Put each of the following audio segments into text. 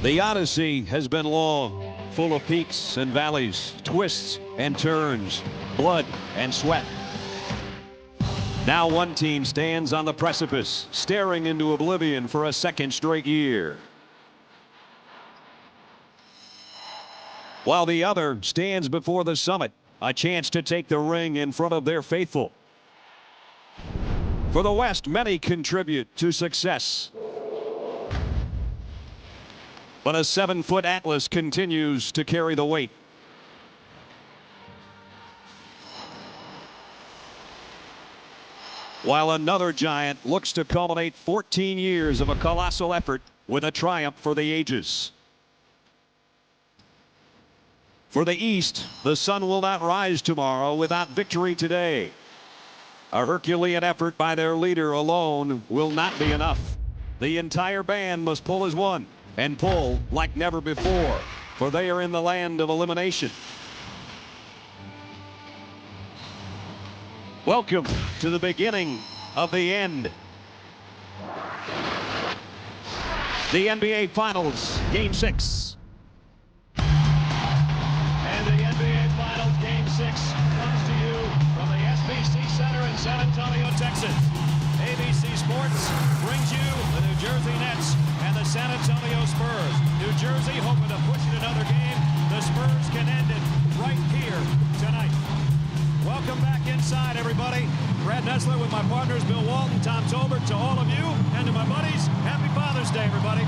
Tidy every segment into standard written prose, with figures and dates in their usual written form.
The odyssey has been long, full of peaks and valleys, twists and turns, blood and sweat. Now one team stands on the precipice, staring into oblivion for a second straight year, while the other stands before the summit, a chance to take the ring in front of their faithful. For the West, many contribute to success, but a 7-foot Atlas continues to carry the weight. While another giant looks to culminate 14 years of a colossal effort with a triumph for the ages. For the East, the sun will not rise tomorrow without victory today. A Herculean effort by their leader alone will not be enough. The entire band must pull as one, and pull like never before, for they are in the land of elimination. Welcome to the beginning of the end. The NBA Finals, Game 6. And the NBA Finals, Game 6, comes to you from the SBC Center in San Antonio, Texas. ABC Sports brings you the New Jersey Nets and the San Antonio Spurs. New Jersey hoping to push it another game. The Spurs can end it right here tonight. Welcome back inside, everybody. Brad Nessler with my partners, Bill Walton, Tom Tolbert, to all of you, and to my buddies, Happy Father's Day, everybody.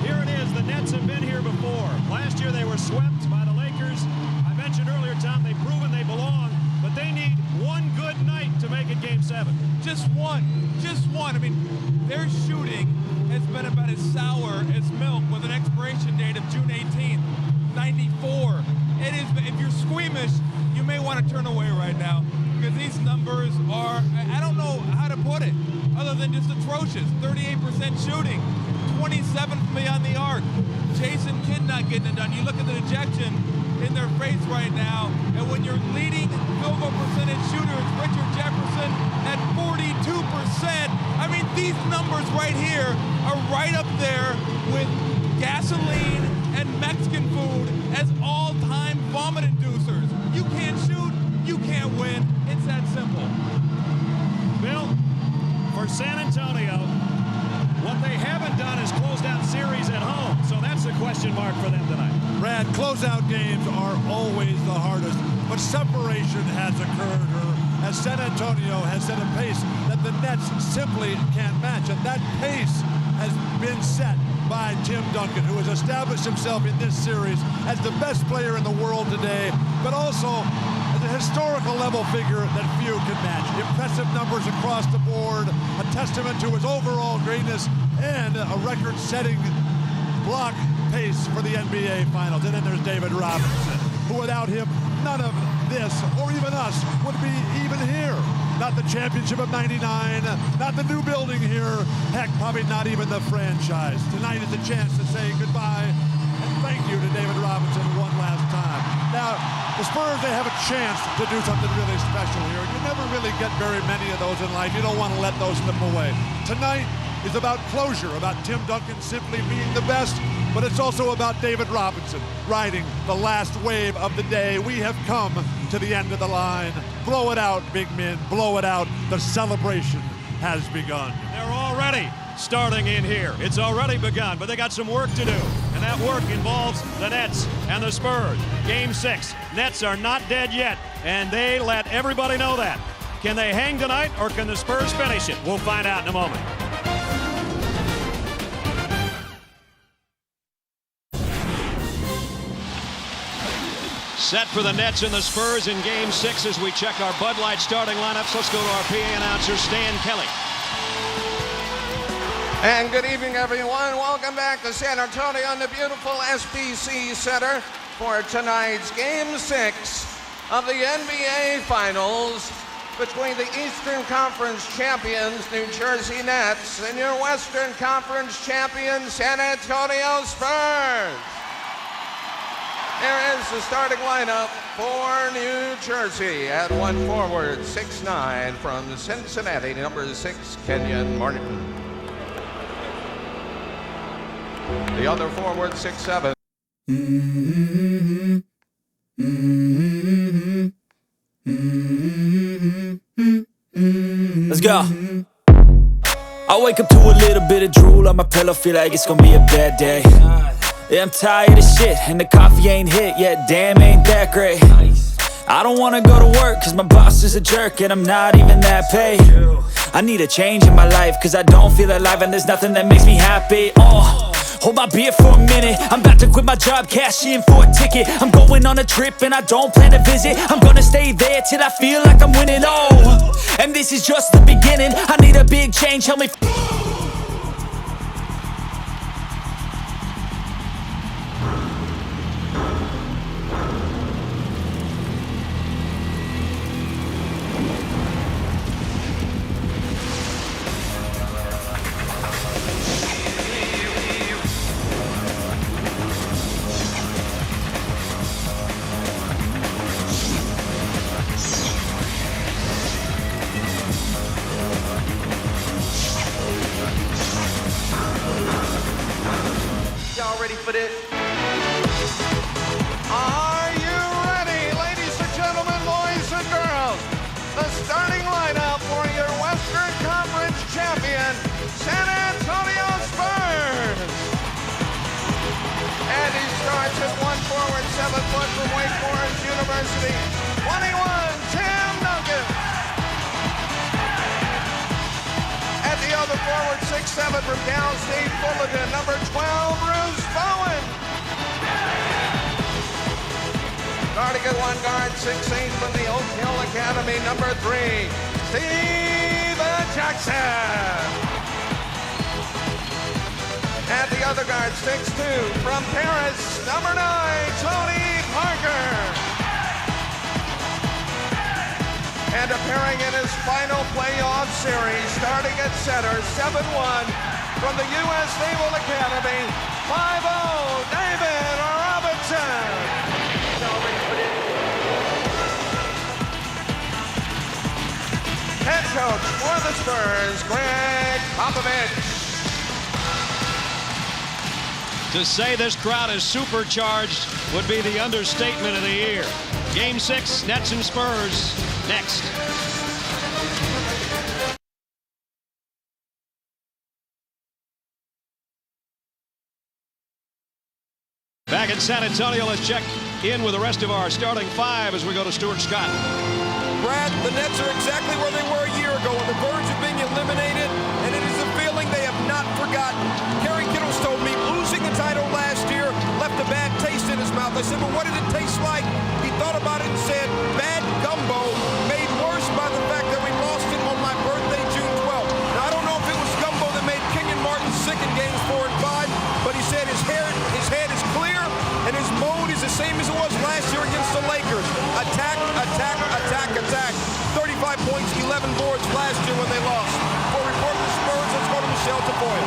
Here it is. The Nets have been here before. Last year they were swept by the Lakers. I mentioned earlier, Tom, they've proven they belong, but they need one good night to make it Game 7. Just one. Just one. I mean, their shooting has been about as sour as milk with an expiration date of June 18th, 94. It is, if you're squeamish, you may want to turn away right now, because these numbers are, I don't know how to put it, other than just atrocious. 38% shooting, 27 from beyond the arc. Jason Kidd not getting it done. You look at the dejection in their face right now, and when your leading field goal percentage shooter is Richard Jefferson at 42%, I mean, these numbers right here are right up there with gasoline and Mexican food as all-time vomit inducers. You can't shoot, you can't win. It's that simple. Bill, for San Antonio, what they haven't done is closed out series at home, so that's a question mark for them tonight. Brad, closeout games are always the hardest, but separation has occurred, as San Antonio has set a pace that the Nets simply can't match, and that pace has been set by Tim Duncan, who has established himself in this series as the best player in the world today, but also as a historical level figure that few can match. Impressive numbers across the board, a testament to his overall greatness, and a record-setting block pace for the NBA Finals. And then there's David Robinson, who without him, none of this, or even us, would be even here. Not the championship of '99, not the new building here, heck, probably not even the franchise. Tonight is a chance to say goodbye and thank you to David Robinson one last time. Now, the Spurs, they have a chance to do something really special here. You never really get very many of those in life. You don't want to let those slip away. Tonight is about closure, about Tim Duncan simply being the best, but it's also about David Robinson riding the last wave of the day. We have come to the end of the line. Blow it out, big men, blow it out. The celebration has begun. They're already starting in here. It's already begun, but they got some work to do, and that work involves the Nets and the Spurs. Game 6. Nets are not dead yet, and they let everybody know that. Can they hang tonight, or can the Spurs finish it? We'll find out in a moment. Set for the Nets and the Spurs in Game 6 as we check our Bud Light starting lineups. Let's go to our PA announcer, Stan Kelly. And good evening, everyone. Welcome back to San Antonio in the beautiful SBC Center for tonight's Game 6 of the NBA Finals between the Eastern Conference champions, New Jersey Nets, and your Western Conference champions, San Antonio Spurs. Here is the starting lineup for New Jersey. At one forward, 6'9", from Cincinnati, number 6, Kenyon Martin. The other forward, 6'7". Let's go. I wake up to a little bit of drool on my pillow, feel like it's gonna be a bad day. Yeah, I'm tired of shit, and the coffee ain't hit yet, damn, ain't that great. I don't wanna go to work, cause my boss is a jerk, and I'm not even that paid. I need a change in my life, cause I don't feel alive, and there's nothing that makes me happy. Hold my beer for a minute, I'm about to quit my job, cash in for a ticket. I'm going on a trip and I don't plan to visit. I'm gonna stay there till I feel like I'm winning, and this is just the beginning. I need a big change, help me. Y'all ready for this? Are you ready, ladies and gentlemen, boys and girls? The starting lineup for your Western Conference champion, San Antonio Spurs. And he starts at 1 forward, 7 foot from Wake Forest University, 21, Tim Duncan. At the other forward, 6'7" from Cal State Fullerton, number 12, Bruce Bowen. Guarding at one guard, 6'8" from the Oak Hill Academy, number 3, Steven Jackson. At the other guard, 6'2", from Paris, number 9, Tony Parker. And appearing in his final playoff series, starting at center, 7'1", from the U.S. Naval Academy, 5'0", David Robinson. Head coach for the Spurs, Greg Popovich. To say this crowd is supercharged would be the understatement of the year. Game 6, Nets and Spurs, next. Back in San Antonio, let's check in with the rest of our starting 5 as we go to Stuart Scott. Brad, the Nets are exactly where they were a year ago, on the verge of being eliminated, and it is a feeling they have not forgotten. Kerry Kittles told me losing the title last year left a bad taste in his mouth. I said, well, what did it taste like? He thought about it and said, bad gumbo, made worse by the fact that we lost it on my birthday, June 12th. Now, I don't know if it was gumbo that made Kenyon Martin sick in games 4 and 5, but he said his head is clear, and his mode is the same as it was last year against the Lakers. Attack, attack, attack, attack. 35 points, 11 boards last year when they lost. For report from the Spurs, let's go to Michelle Tafoya.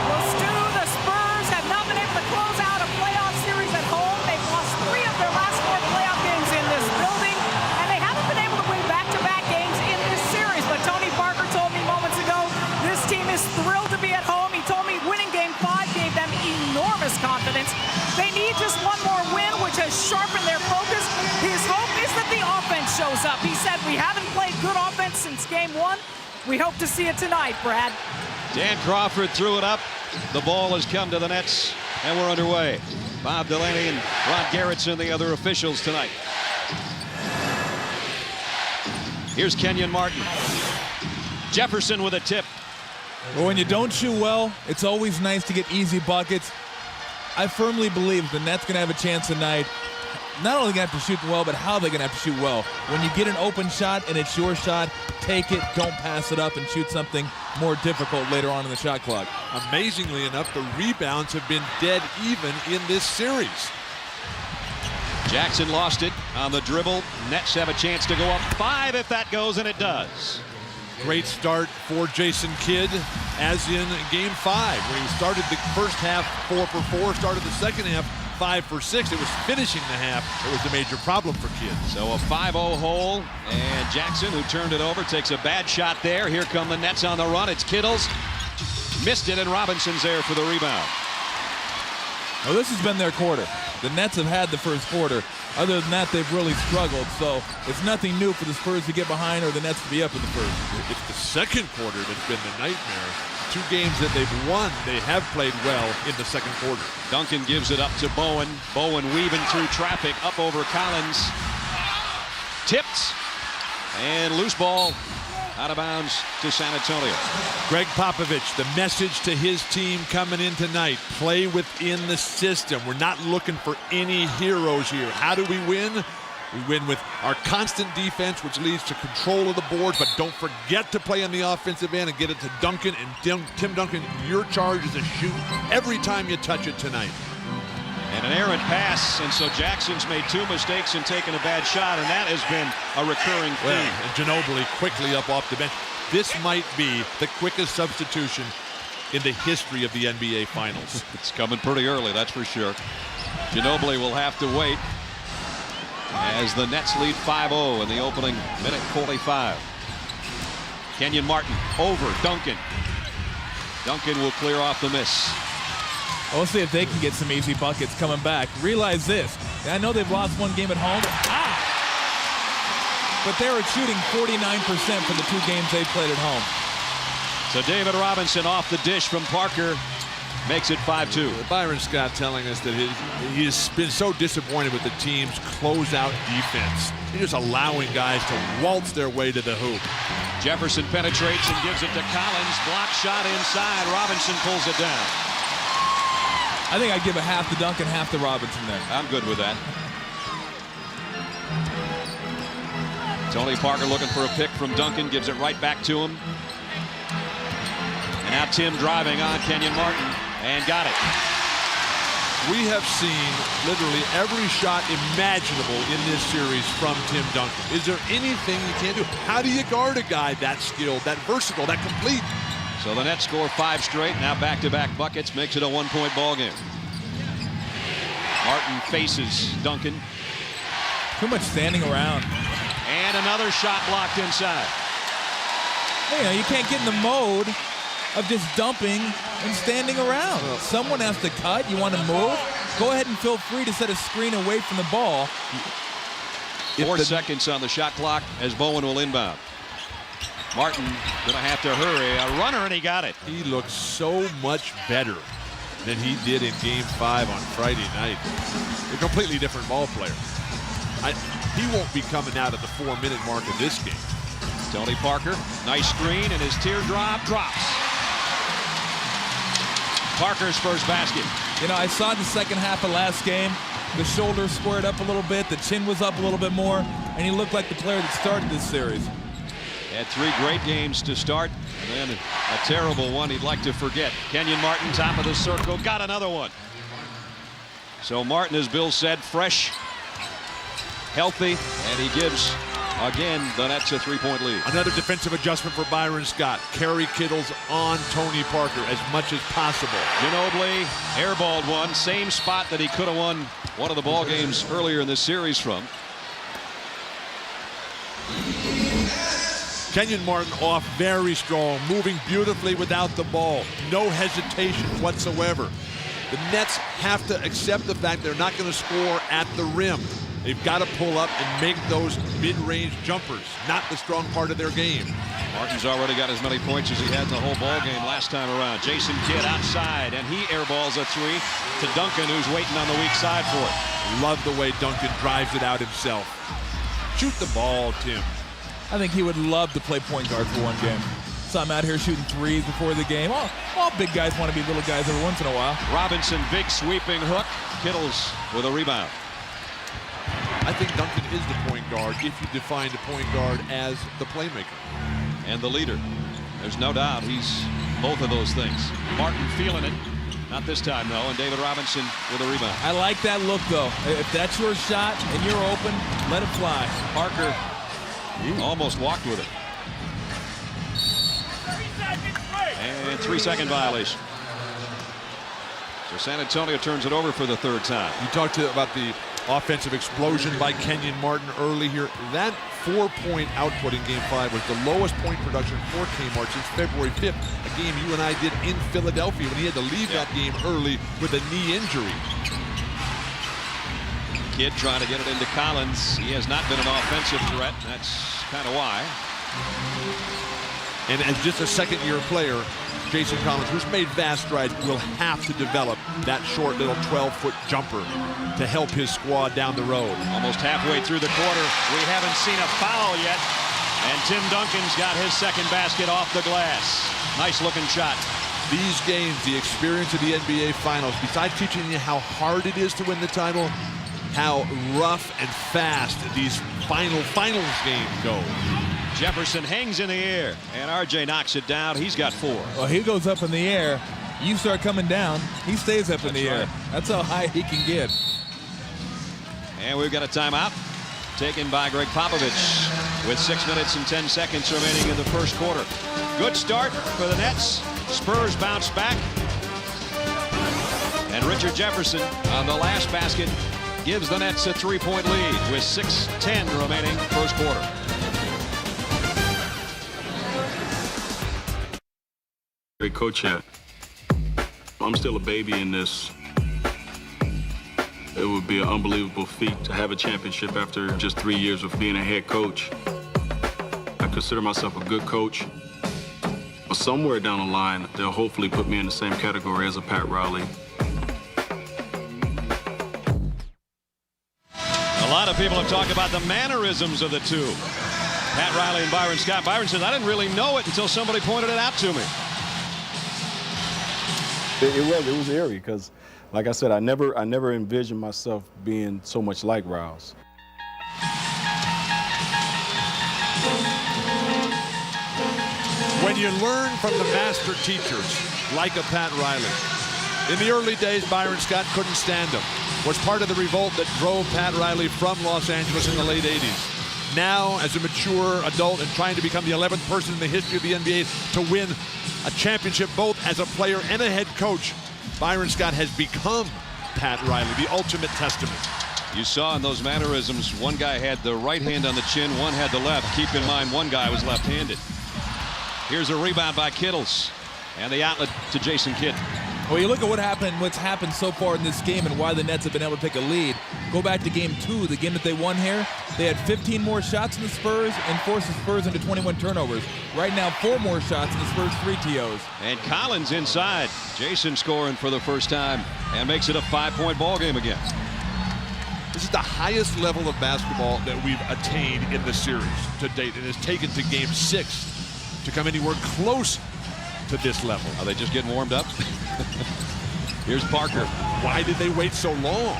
Well, Stu, the Spurs have not been able to close out a playoff series at home. They've lost 3 of their last 4 playoff games in this building, and they haven't been able to win back-to-back games in this series. But Tony Parker told me moments ago, this team is thrilled to be at home. He told me winning Game 5 gave them enormous confidence. They need just one more win, which has sharpened their focus. His hope is that the offense shows up. He said, we haven't played good offense since Game 1. We hope to see it tonight, Brad. Dan Crawford threw it up. The ball has come to the Nets, and we're underway. Bob Delaney and Ron Garrettson, the other officials tonight. Here's Kenyon Martin. Jefferson with a tip. But when you don't shoot well, it's always nice to get easy buckets. I firmly believe the Nets going to have a chance tonight. Not only going to have to shoot well, but how they're going to have to shoot well. When you get an open shot and it's your shot, take it, don't pass it up, and shoot something more difficult later on in the shot clock. Amazingly enough, the rebounds have been dead even in this series. Jackson lost it on the dribble. Nets have a chance to go up 5 if that goes, and it does. Great start for Jason Kidd, as in Game 5, where he started the first half 4 for 4, started the second half 5 for 6. It was finishing the half that was the major problem for Kidd. So a 5-0 hole, and Jackson, who turned it over, takes a bad shot there. Here come the Nets on the run. It's Kittles. Missed it, and Robinson's there for the rebound. Well, this has been their quarter. The Nets have had the first quarter. Other than that, they've really struggled. So it's nothing new for the Spurs to get behind or the Nets to be up in the first. It's the second quarter that's been the nightmare. 2 games that they've won, they have played well in the second quarter. Duncan gives it up to Bowen. Bowen weaving through traffic up over Collins. Tipped. And loose ball out of bounds to San Antonio. Greg Popovich, the message to his team coming in tonight, play within the system. We're not looking for any heroes here. How do we win? We win with our constant defense, which leads to control of the boards, but don't forget to play on the offensive end and get it to Duncan. And Tim Duncan, your charge is to shoot every time you touch it tonight. And an errant pass, and so Jackson's made 2 mistakes and taken a bad shot, and that has been a recurring theme. And Ginobili quickly up off the bench. This might be the quickest substitution in the history of the NBA Finals. It's coming pretty early, that's for sure. Ginobili will have to wait as the Nets lead 5-0 in the opening minute 45. Kenyon Martin over Duncan. Duncan will clear off the miss. We'll see if they can get some easy buckets coming back. Realize this. I know they've lost 1 game at home. But they were shooting 49% for the 2 games they played at home. So David Robinson off the dish from Parker makes it 5-2. Byron Scott telling us that he's been so disappointed with the team's closeout defense. They're just allowing guys to waltz their way to the hoop. Jefferson penetrates and gives it to Collins. Block shot inside. Robinson pulls it down. I think I'd give a half to Duncan, half to Robinson there. I'm good with that. Tony Parker looking for a pick from Duncan, gives it right back to him. And now Tim driving on Kenyon Martin, and got it. We have seen literally every shot imaginable in this series from Tim Duncan. Is there anything you can't do? How do you guard a guy that skilled, that versatile, that complete? So the Nets score 5 straight, now back-to-back buckets, makes it a 1-point ball game. Martin faces Duncan. Too much standing around. And another shot blocked inside. You can't get in the mode of just dumping and standing around. Someone has to cut. You want to move? Go ahead and feel free to set a screen away from the ball. 4 seconds on the shot clock as Bowen will inbound. Martin gonna have to hurry. A runner, and he got it. He looks so much better than he did in Game 5 on Friday night. A completely different ball player. He won't be coming out at the 4-minute mark of this game. Tony Parker, nice screen, and his teardrop drops. Parker's first basket. I saw in the second half of last game, the shoulders squared up a little bit, the chin was up a little bit more, and he looked like the player that started this series. Had 3 great games to start, and then a terrible one he'd like to forget. Kenyon Martin, top of the circle, got another one. So Martin, as Bill said, fresh, healthy, and he gives, again, the Nets a 3-point lead. Another defensive adjustment for Byron Scott. Kerry Kittles on Tony Parker as much as possible. Ginobili airballed one, same spot that he could have won one of the ball games earlier in this series from. Kenyon Martin off very strong, moving beautifully without the ball. No hesitation whatsoever. The Nets have to accept the fact they're not going to score at the rim. They've got to pull up and make those mid-range jumpers, not the strong part of their game. Martin's already got as many points as he had in the whole ball game last time around. Jason Kidd outside, and he airballs a 3 to Duncan, who's waiting on the weak side for it. Love the way Duncan drives it out himself. Shoot the ball, Tim. I think he would love to play point guard for 1 game. So I'm out here shooting 3s before the game. All big guys want to be little guys every once in a while. Robinson, big sweeping hook. Kittles with a rebound. I think Duncan is the point guard if you define the point guard as the playmaker. And the leader. There's no doubt he's both of those things. Martin feeling it. Not this time, though, and David Robinson with a rebound. I like that look, though. If that's your shot and you're open, let it fly. Parker almost walked with it. And 3-second violation. So San Antonio turns it over for the 3rd time. You talked about the offensive explosion by Kenyon Martin early here. That 4-point output in Game 5 was the lowest point production for Kmart since February 5th, a game you and I did in Philadelphia when he had to leave that game early with a knee injury. Kidd trying to get it into Collins. He has not been an offensive threat. That's kind of why. And as just a second-year player, Jason Collins, who's made vast strides, will have to develop that short little 12-foot jumper to help his squad down the road. Almost halfway through the quarter. We haven't seen a foul yet. And Tim Duncan's got his second basket off the glass. Nice looking shot. These games, the experience of the NBA Finals, besides teaching you how hard it is to win the title, how rough and fast these finals games go. Jefferson hangs in the air, and RJ knocks it down. He's got 4. Well, he goes up in the air. You start coming down, he stays up in the air. That's how high he can get. And we've got a timeout taken by Greg Popovich with 6 minutes and 10 seconds remaining in the first quarter. Good start for the Nets. Spurs bounce back. And Richard Jefferson on the last basket gives the Nets a 3-point lead with 6:10 remaining first quarter. Great coach yet. I'm still a baby in this. It would be an unbelievable feat to have a championship after just 3 years of being a head coach. I consider myself a good coach. But somewhere down the line, they'll hopefully put me in the same category as a Pat Riley. A lot of people have talked about the mannerisms of the two. Pat Riley and Byron Scott. Byron says, I didn't really know it until somebody pointed it out to me. It was eerie because, like I said, I never envisioned myself being so much like Riles. When you learn from the master teachers, like a Pat Riley. In the early days, Byron Scott couldn't stand him. Was part of the revolt that drove Pat Riley from Los Angeles in the late 80s. Now, as a mature adult and trying to become the 11th person in the history of the NBA to win a championship both as a player and a head coach, Byron Scott has become Pat Riley, the ultimate testament. You saw in those mannerisms, one guy had the right hand on the chin, one had the left. Keep in mind, one guy was left-handed. Here's a rebound by Kittles, and the outlet to Jason Kidd. Well, you look at what's happened so far in this game and why the Nets have been able to take a lead. Go back to game 2, the game that they won here. They had 15 more shots than the Spurs and forced the Spurs into 21 turnovers. Right now, 4 more shots and the Spurs 3 TOs. And Collins inside. Jason scoring for the first time and makes it a 5-point ball game again. This is the highest level of basketball that we've attained in the series to date, and it's taken to game 6 to come anywhere close to this level. Are they just getting warmed up? Here's Parker. Why did they wait so long?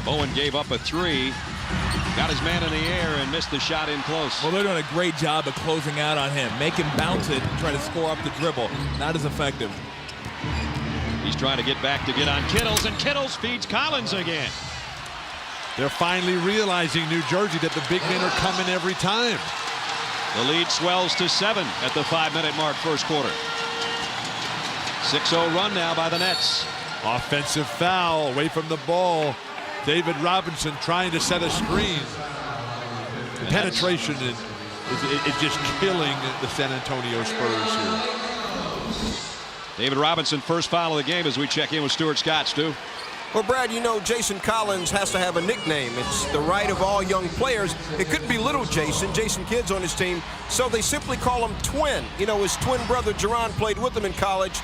Bowen gave up a 3. Got his man in the air and missed the shot in close. Well, they're doing a great job of closing out on him. Make him bounce it and try to score off the dribble. Not as effective. He's trying to get back to get on Kittles, and Kittles feeds Collins again. They're finally realizing, New Jersey, that the big men are coming every time. The lead swells to 7 at the 5-minute mark, first quarter. 6-0 run now by the Nets. Offensive foul away from the ball. David Robinson trying to set a screen. The penetration is just killing the San Antonio Spurs here. David Robinson, first foul of the game as we check in with Stuart Scott. Stu. Well, Brad, you know, Jason Collins has to have a nickname. It's the right of all young players. It couldn't be little Jason. Jason Kidd's on his team, so they simply call him Twin. You know, his twin brother, Jerron, played with him in college.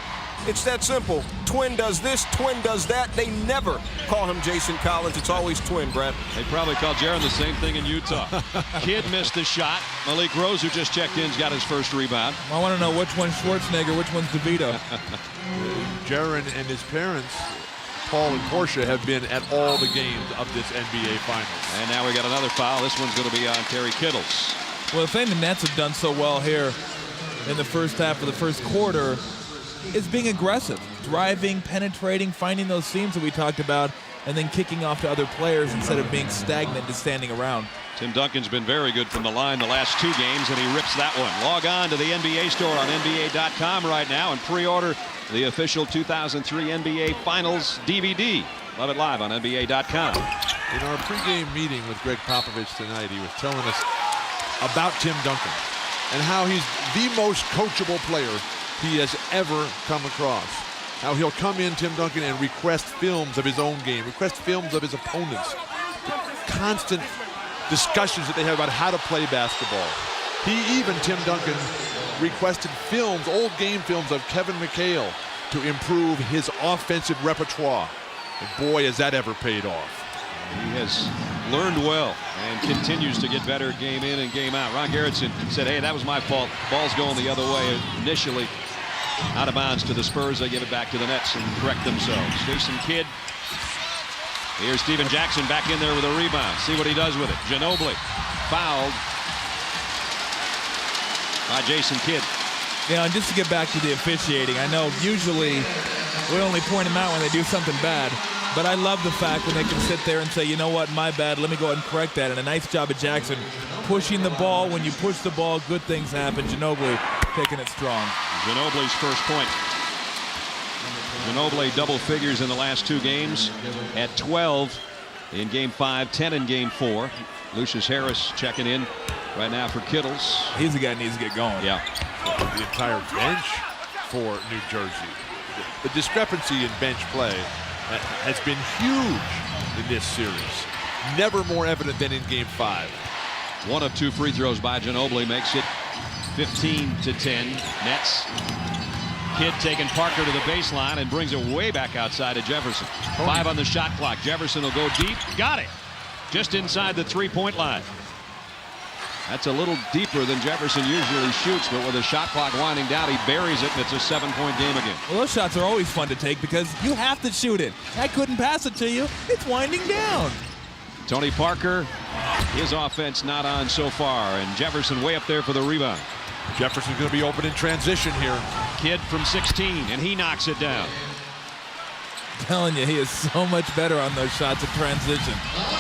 It's that simple. Twin does this, twin does that. They never call him Jason Collins. It's always Twin, Brad. They probably call Jaron the same thing in Utah. Kidd missed the shot. Malik Rose, who just checked in, has got his first rebound. I want to know which one's Schwarzenegger, which one's DeVito. Jaron and his parents, Paul and Portia, have been at all the games of this NBA Finals. And now we got another foul. This one's going to be on Terry Kittles. Well, the thing the Nets have done so well here in the first half of the first quarter is being aggressive, driving, penetrating, finding those seams that we talked about, and then kicking off to other players instead of being stagnant and standing around. Tim Duncan's been very good from the line the last 2 games, and he rips that one. Log on to the NBA store on NBA.com right now and pre-order the official 2003 NBA Finals DVD. Love it live on NBA.com. In our pregame meeting with Greg Popovich tonight, he was telling us about Tim Duncan and how he's the most coachable player he has ever come across. How he'll come in, Tim Duncan, and request films of his own game, request films of his opponents. Constant discussions that they have about how to play basketball. Tim Duncan, requested films, old game films of Kevin McHale to improve his offensive repertoire. And boy, has that ever paid off. He has learned well and continues to get better game in and game out. Ron Gerritsen said, hey, that was my fault. Ball's going the other way initially. Out of bounds to the Spurs. They give it back to the Nets and correct themselves. Jason Kidd. Here's Steven Jackson back in there with a rebound. See what he does with it. Ginobili fouled by Jason Kidd. Yeah, and just to get back to the officiating, I know usually we only point them out when they do something bad, but I love the fact when they can sit there and say, you know what, my bad, let me go ahead and correct that. And a nice job of Jackson pushing the ball. When you push the ball, good things happen. Ginobili taking it strong. Ginobili's first point. Ginobili double figures in the last 2 games at 12 in game 5, 10 in game 4. Lucius Harris checking in right now for Kittles. He's the guy that needs to get going. Yeah. The entire bench for New Jersey. The discrepancy in bench play has been huge in this series. Never more evident than in game 5. 1 of 2 free throws by Ginobili makes it 15-10 Nets. Kidd taking Parker to the baseline and brings it way back outside to Jefferson. 5 on the shot clock. Jefferson will go deep. Got it. Just inside the 3-point line. That's a little deeper than Jefferson usually shoots, but with the shot clock winding down, he buries it, and it's a 7-point game again. Well, those shots are always fun to take because you have to shoot it. I couldn't pass it to you. It's winding down. Tony Parker, his offense not on so far, and Jefferson way up there for the rebound. Jefferson's going to be open in transition here. Kidd from 16, and he knocks it down. I'm telling you, he is so much better on those shots in transition.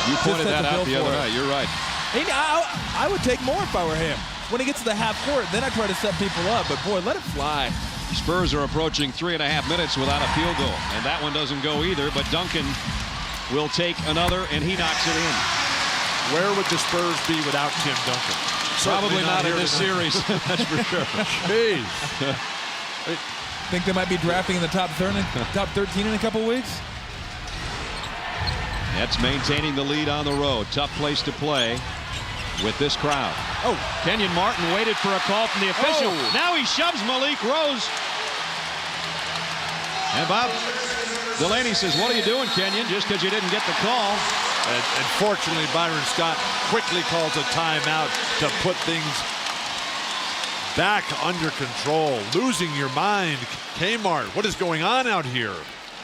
You pointed that out the other night. You're right. I would take more if I were him. When he gets to the half court, then I try to set people up. But, boy, let it fly. Spurs are approaching 3.5 minutes without a field goal. And that one doesn't go either, but Duncan will take another, and he knocks it in. Where would the Spurs be without Tim Duncan? Probably not in this series. That's for sure. Jeez. Think they might be drafting in the top 13 in a couple weeks? Nets maintaining the lead on the road. Tough place to play with this crowd. Oh, Kenyon Martin waited for a call from the official. Oh. Now he shoves Malik Rose. And Bob Delaney says, what are you doing, Kenyon? Just because you didn't get the call. And fortunately, Byron Scott quickly calls a timeout to put things back under control. Losing your mind, Kmart. What is going on out here?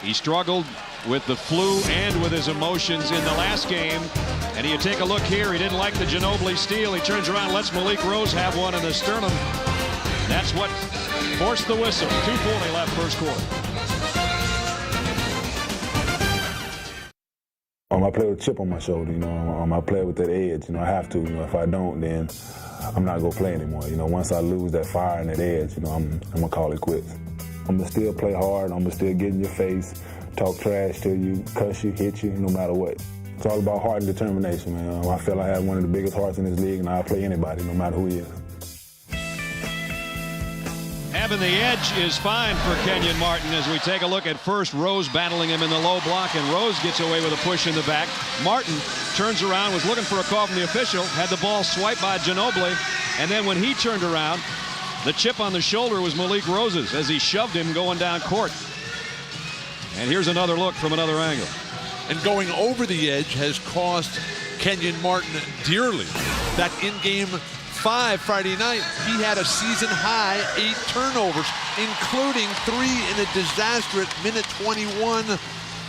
He struggled with the flu and with his emotions in the last game. And you take a look here, he didn't like the Ginobili steal. He turns around, lets Malik Rose have one in the sternum. That's what forced the whistle. 2:40 left first quarter. I play with a chip on my shoulder, you know. I play with that edge, you know. I have to, you know. If I don't, then I'm not gonna play anymore. You know, once I lose that fire and that edge, you know, I'm gonna call it quits. I'm gonna still play hard. I'm gonna still get in your face, talk trash to you, cuss you, hit you, no matter what. It's all about heart and determination, man. I feel I have one of the biggest hearts in this league, and I'll play anybody, no matter who he is. Having the edge is fine for Kenyon Martin as we take a look at first Rose battling him in the low block, and Rose gets away with a push in the back. Martin turns around, was looking for a call from the official, had the ball swiped by Ginobili, and then when he turned around, the chip on the shoulder was Malik Rose's as he shoved him going down court. And here's another look from another angle. And going over the edge has cost Kenyon Martin dearly. That in game 5 Friday night, he had a season-high 8 turnovers, including 3 in a disastrous minute 21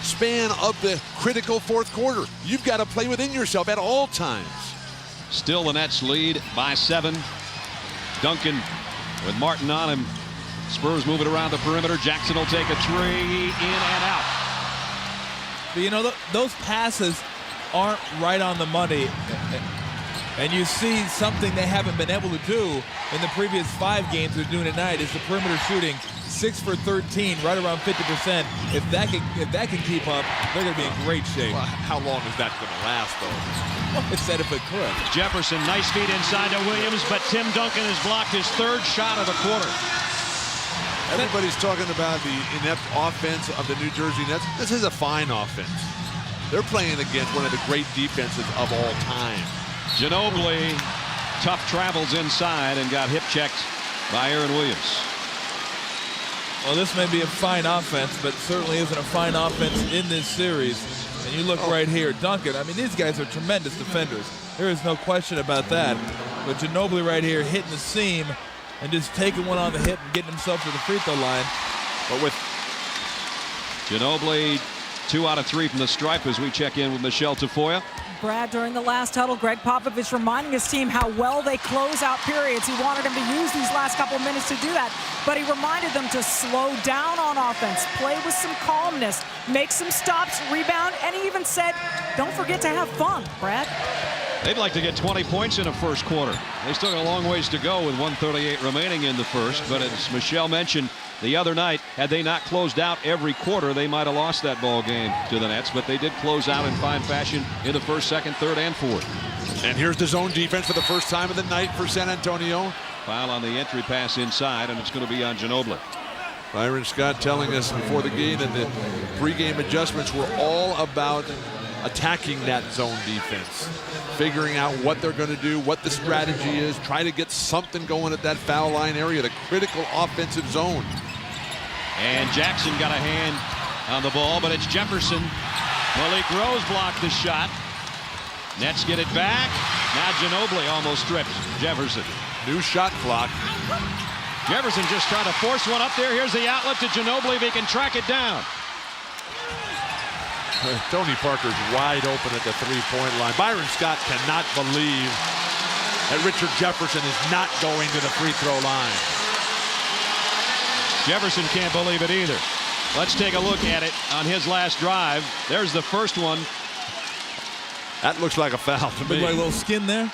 span of the critical fourth quarter. You've got to play within yourself at all times. Still the Nets lead by 7. Duncan with Martin on him. Spurs move it around the perimeter. Jackson will take a 3 in and out. But you know, those passes aren't right on the money. And you see something they haven't been able to do in the previous 5 games they're doing tonight is the perimeter shooting 6 for 13, right around 50%. If that can keep up, they're going to be in great shape. Well, how long is that going to last, though? It said if it could. Jefferson, nice feed inside to Williams, but Tim Duncan has blocked his 3rd shot of the quarter. Everybody's talking about the inept offense of the New Jersey Nets. This is a fine offense. They're playing against one of the great defenses of all time. Ginobili, tough travels inside and got hip checked by Aaron Williams. Well, this may be a fine offense, but certainly isn't a fine offense in this series. And you look right here, Duncan. I mean, these guys are tremendous defenders. There is no question about that. But Ginobili right here hitting the seam and just taking one on the hip and getting himself to the free throw line. But with Ginobili, 2 out of 3 from the stripe as we check in with Michelle Tafoya. Brad, during the last huddle, Greg Popovich reminding his team how well they close out periods. He wanted them to use these last couple minutes to do that, but he reminded them to slow down on offense, play with some calmness, make some stops, rebound, and he even said, don't forget to have fun, Brad. They'd like to get 20 points in a first quarter. They still got a long ways to go with 1:38 remaining in the first, but as Michelle mentioned the other night, had they not closed out every quarter, they might have lost that ball game to the Nets, but they did close out in fine fashion in the first, second, third, and fourth. And here's the zone defense for the first time of the night for San Antonio. Foul on the entry pass inside, and it's going to be on Ginobili. Byron Scott telling us before the game that the pregame adjustments were all about attacking that zone defense, figuring out what they're going to do, what the strategy is, try to get something going at that foul line area, the critical offensive zone. And Jackson got a hand on the ball, but it's Jefferson. Malik Rose blocked the shot. Nets get it back. Now Ginobili almost stripped Jefferson. New shot clock. Jefferson just trying to force one up there. Here's the outlet to Ginobili if he can track it down. Tony Parker's wide open at the three-point line. Byron Scott cannot believe that Richard Jefferson is not going to the free throw line. Jefferson can't believe it either. Let's take a look at it on his last drive. There's the first one. That looks like a foul to me. Like a little skin there.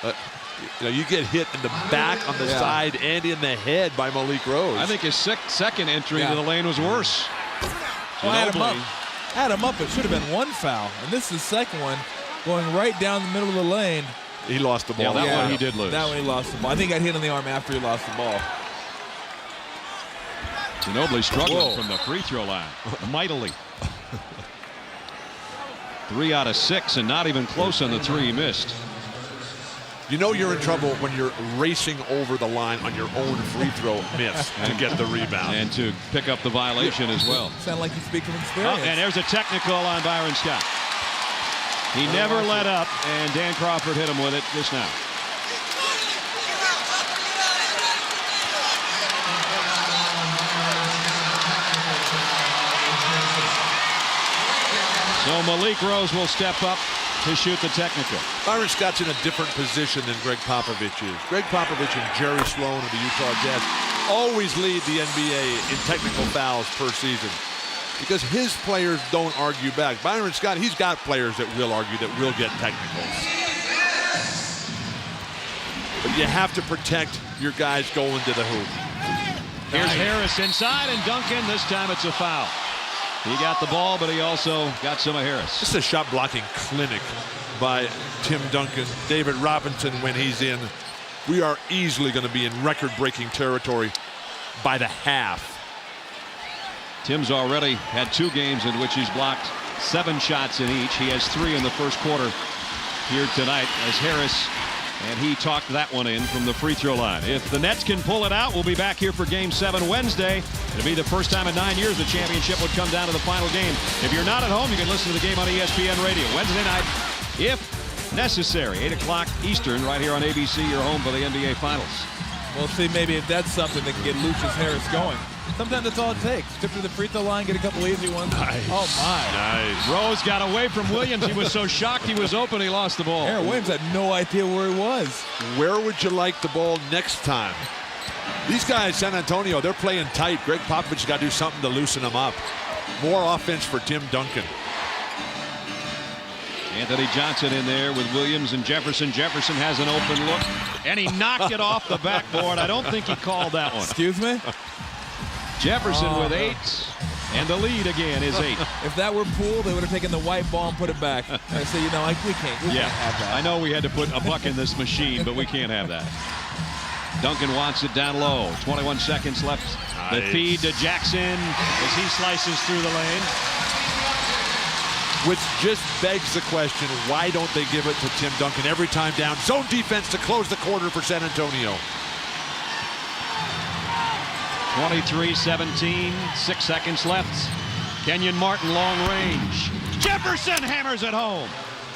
You get hit in the back, on the side, and in the head by Malik Rose. I think his second entry into the lane was worse. Well, had him up. It should have been one foul. And this is the second one going right down the middle of the lane. He lost the ball. Yeah, that one he did lose. That one he lost the ball. I think he got hit on the arm after he lost the ball. Ginobili struggling from the free throw line mightily. 3 out of 6 and not even close on the 3 he missed. You know you're in trouble when you're racing over the line on your own free throw miss to get the rebound. And to pick up the violation as well. Sound like you speak from experience. And there's a technical on Byron Scott. He never let up, and Dan Crawford hit him with it just now. So Malik Rose will step up to shoot the technical. Byron Scott's in a different position than Greg Popovich is. Greg Popovich and Jerry Sloan of the Utah Jazz always lead the NBA in technical fouls per season because his players don't argue back. Byron Scott, he's got players that will argue, that will get technicals. But you have to protect your guys going to the hoop. Here's Harris inside, and Duncan, this time it's a foul. He got the ball, but he also got some of Harris. This is a shot blocking clinic by Tim Duncan. David Robinson when he's in. We are easily going to be in record-breaking territory by the half. Tim's already had 2 games in which he's blocked 7 shots in each. He has 3 in the first quarter here tonight as Harris, and he talked that one in from the free throw line. If the Nets can pull it out, we'll be back here for Game 7 Wednesday. It'll be the first time in 9 years the championship would come down to the final game. If you're not at home, you can listen to the game on ESPN Radio Wednesday night, if necessary, 8 o'clock Eastern, right here on ABC, your home for the NBA Finals. We'll see maybe if that's something that can get Lucius Harris going. Sometimes that's all it takes. Trip to the free throw line, get a couple easy ones. Nice. Oh, my. Nice. Rose got away from Williams. He was so shocked he was open, he lost the ball. Aaron Williams had no idea where he was. Where would you like the ball next time? These guys, San Antonio, they're playing tight. Greg Popovich's got to do something to loosen them up. More offense for Tim Duncan. Anthony Johnson in there with Williams and Jefferson. Jefferson has an open look, and he knocked it off the backboard. I don't think he called that one. Excuse me? Jefferson with 8, and the lead again is 8. If that were Poole, they would have taken the white ball and put it back. I say, we can't have that. I know we had to put a buck in this machine, but we can't have that. Duncan wants it down low. 21 seconds left. The feed to Jackson as he slices through the lane. Which just begs the question, why don't they give it to Tim Duncan every time down? Zone defense to close the quarter for San Antonio. 23-17, 6 seconds left. Kenyon Martin long range. Jefferson hammers it home.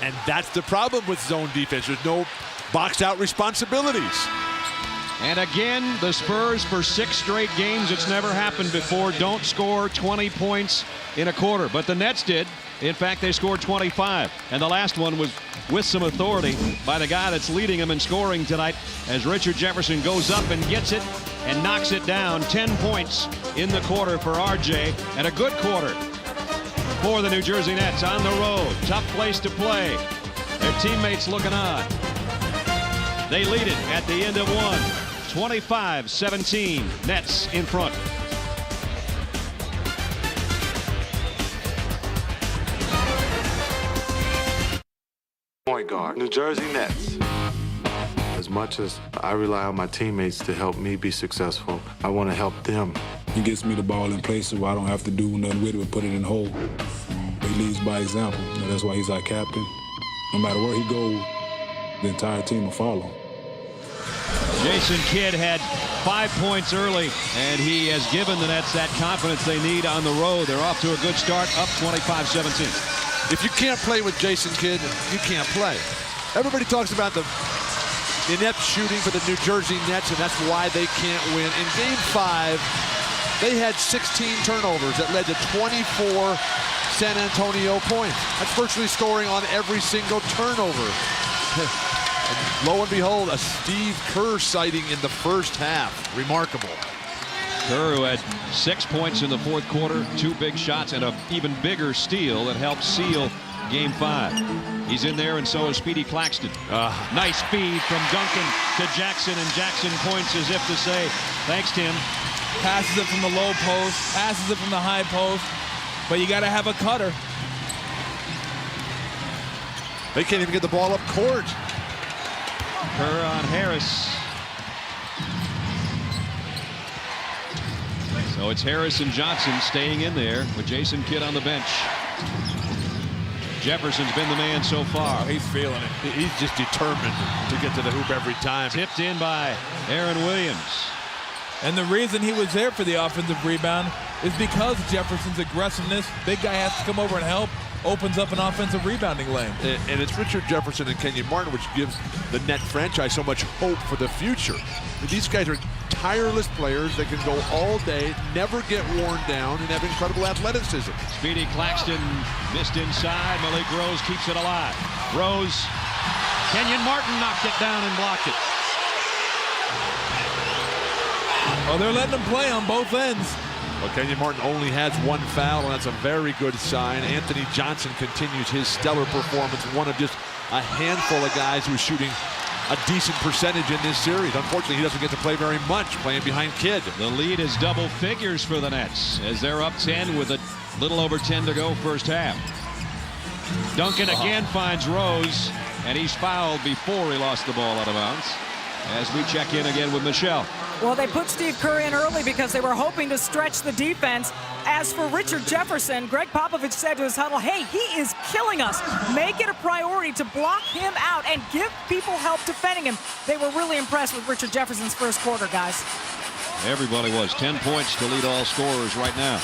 And that's the problem with zone defense. There's no box out responsibilities. And again, the Spurs for 6 straight games, it's never happened before, don't score 20 points in a quarter. But the Nets did. In fact, they scored 25. And the last one was with some authority by the guy that's leading them in scoring tonight as Richard Jefferson goes up and gets it and knocks it down. 10 points in the quarter for RJ, and a good quarter for the New Jersey Nets on the road. Tough place to play. Their teammates looking on. They lead it at the end of one. 25-17. Nets in front. Point guard, New Jersey Nets. As much as I rely on my teammates to help me be successful, I want to help them. He gets me the ball in places where I don't have to do nothing with it but put it in the hole. He leads by example. That's why he's our captain. No matter where he goes, the entire team will follow. Jason Kidd had 5 points early, and he has given the Nets that confidence they need on the road. They're off to a good start, up 25-17. If you can't play with Jason Kidd, you can't play. Everybody talks about the inept shooting for the New Jersey Nets, and that's why they can't win. In Game 5, they had 16 turnovers that led to 24 San Antonio points. That's virtually scoring on every single turnover. And lo and behold, a Steve Kerr sighting in the first half. Remarkable. Kerr, who had 6 points in the fourth quarter, 2 big shots, and an even bigger steal that helped seal Game 5. He's in there, and so is Speedy Claxton. Nice feed from Duncan to Jackson, and Jackson points as if to say, thanks, Tim. Passes it from the low post, passes it from the high post, but you got to have a cutter. They can't even get the ball up court. Kerr on Harris. So it's Harris and Johnson staying in there with Jason Kidd on the bench. Jefferson's been the man so far. He's feeling it. He's just determined to get to the hoop every time. Tipped in by Aaron Williams. And the reason he was there for the offensive rebound is because Jefferson's aggressiveness. Big guy has to come over and help. Opens up an offensive rebounding lane. And it's Richard Jefferson and Kenyon Martin, which gives the Net franchise so much hope for the future. These guys are tireless players that can go all day, never get worn down, and have incredible athleticism. Speedy Claxton missed inside. Malik Rose keeps it alive. Rose. Kenyon Martin knocked it down and blocked it. Oh, they're letting them play on both ends. Well, Kenyon Martin only has 1 foul, and that's a very good sign. Anthony Johnson continues his stellar performance, one of just a handful of guys who's shooting a decent percentage in this series. Unfortunately, he doesn't get to play very much playing behind Kidd. The lead is double figures for the Nets as they're up 10 with a little over 10 to go first half. Duncan again finds Rose, and he's fouled before he lost the ball out of bounds. As we check in again with Michelle. Well, they put Steve Kerr in early because they were hoping to stretch the defense. As for Richard Jefferson, Greg Popovich said to his huddle, hey, he is killing us. Make it a priority to block him out and give people help defending him. They were really impressed with Richard Jefferson's first quarter, guys. Everybody was. 10 points to lead all scorers right now.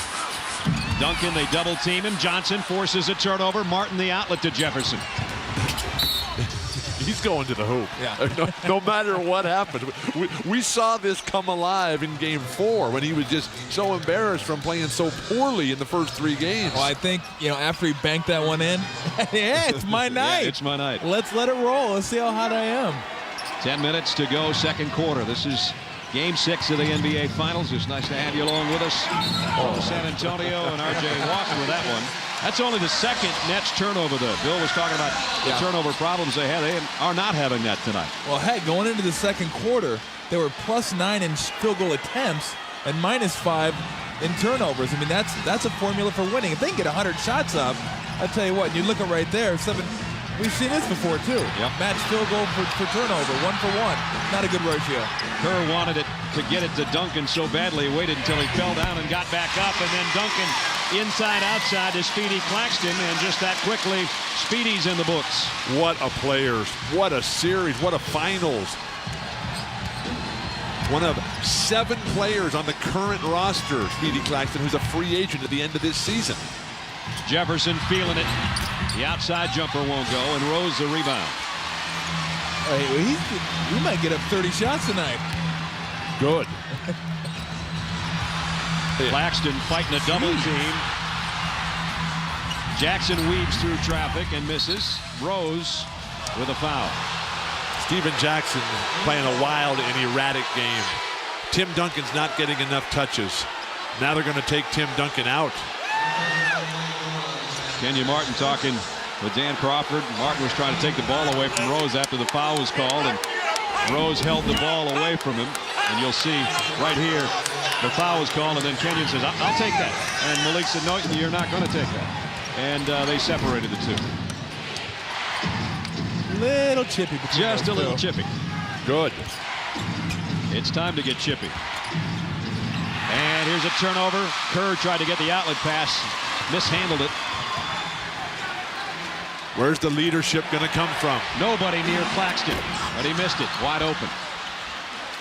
Duncan, they double team him. Johnson forces a turnover. Martin the outlet to Jefferson. He's going to the hoop. Yeah. No matter what happens. We saw this come alive in Game 4 when he was just so embarrassed from playing so poorly in the first 3 games. Well, I think, after he banked that one in, yeah, it's my night. Yeah, it's my night. Let's let it roll. Let's see how hot I am. 10 minutes to go, second quarter. This is Game 6 of the NBA Finals. It's nice to have you along with us from San Antonio, and RJ walking with that one. That's only the second Nets turnover, though. Bill was talking about the turnover problems they had. They are not having that tonight. Well, heck, going into the second quarter, they were +9 in field goal attempts and -5 in turnovers. I mean, that's a formula for winning. If they can get 100 shots up, I tell you what, you look at right there, 7. We've seen this before too. Yep. Match field goal for turnover, 1 for 1. Not a good ratio. Kerr wanted it to get it to Duncan so badly, he waited until he fell down and got back up, and then Duncan inside outside to Speedy Claxton, and just that quickly, Speedy's in the books. What a players, what a series, what a finals. One of 7 players on the current roster, Speedy Claxton, who's a free agent at the end of this season. Jefferson feeling it. The outside jumper won't go, and Rose the rebound. He might get up 30 shots tonight. Good. Claxton fighting a double team. Jackson weaves through traffic and misses. Rose with a foul. Steven Jackson playing a wild and erratic game. Tim Duncan's not getting enough touches. Now they're going to take Tim Duncan out. Kenyon Martin talking with Dan Crawford. Martin was trying to take the ball away from Rose after the foul was called, and Rose held the ball away from him. And you'll see right here, the foul was called, and then Kenyon says, I'll take that. And Malik said, no, you're not going to take that. And they separated the two. Little chippy. Just a little chippy. Good. It's time to get chippy. And here's a turnover. Kerr tried to get the outlet pass, mishandled it. Where's the leadership going to come from? Nobody near Claxton, but he missed it. Wide open.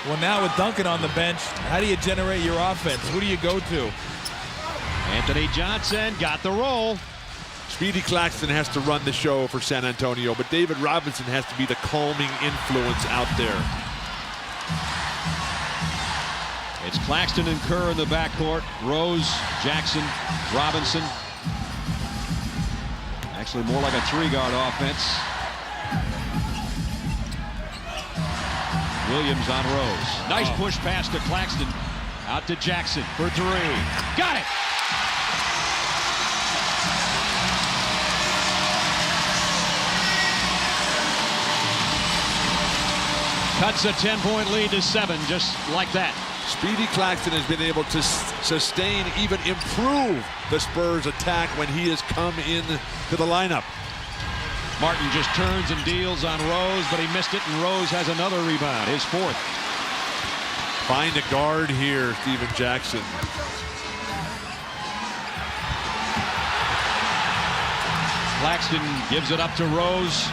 Well, now with Duncan on the bench, how do you generate your offense? Who do you go to? Anthony Johnson got the roll. Speedy Claxton has to run the show for San Antonio, but David Robinson has to be the calming influence out there. It's Claxton and Kerr in the backcourt. Rose, Jackson, Robinson. Actually more like a 3-guard offense. Williams on Rose. Nice push pass to Claxton. Out to Jackson for 3. Got it! Cuts a 10-point lead to 7, just like that. Speedy Claxton has been able to sustain, even improve the Spurs attack when he has come in to the lineup. Martin just turns and deals on Rose, but he missed it, and Rose has another rebound, his 4th. Find a guard here, Steven Jackson. Claxton gives it up to Rose.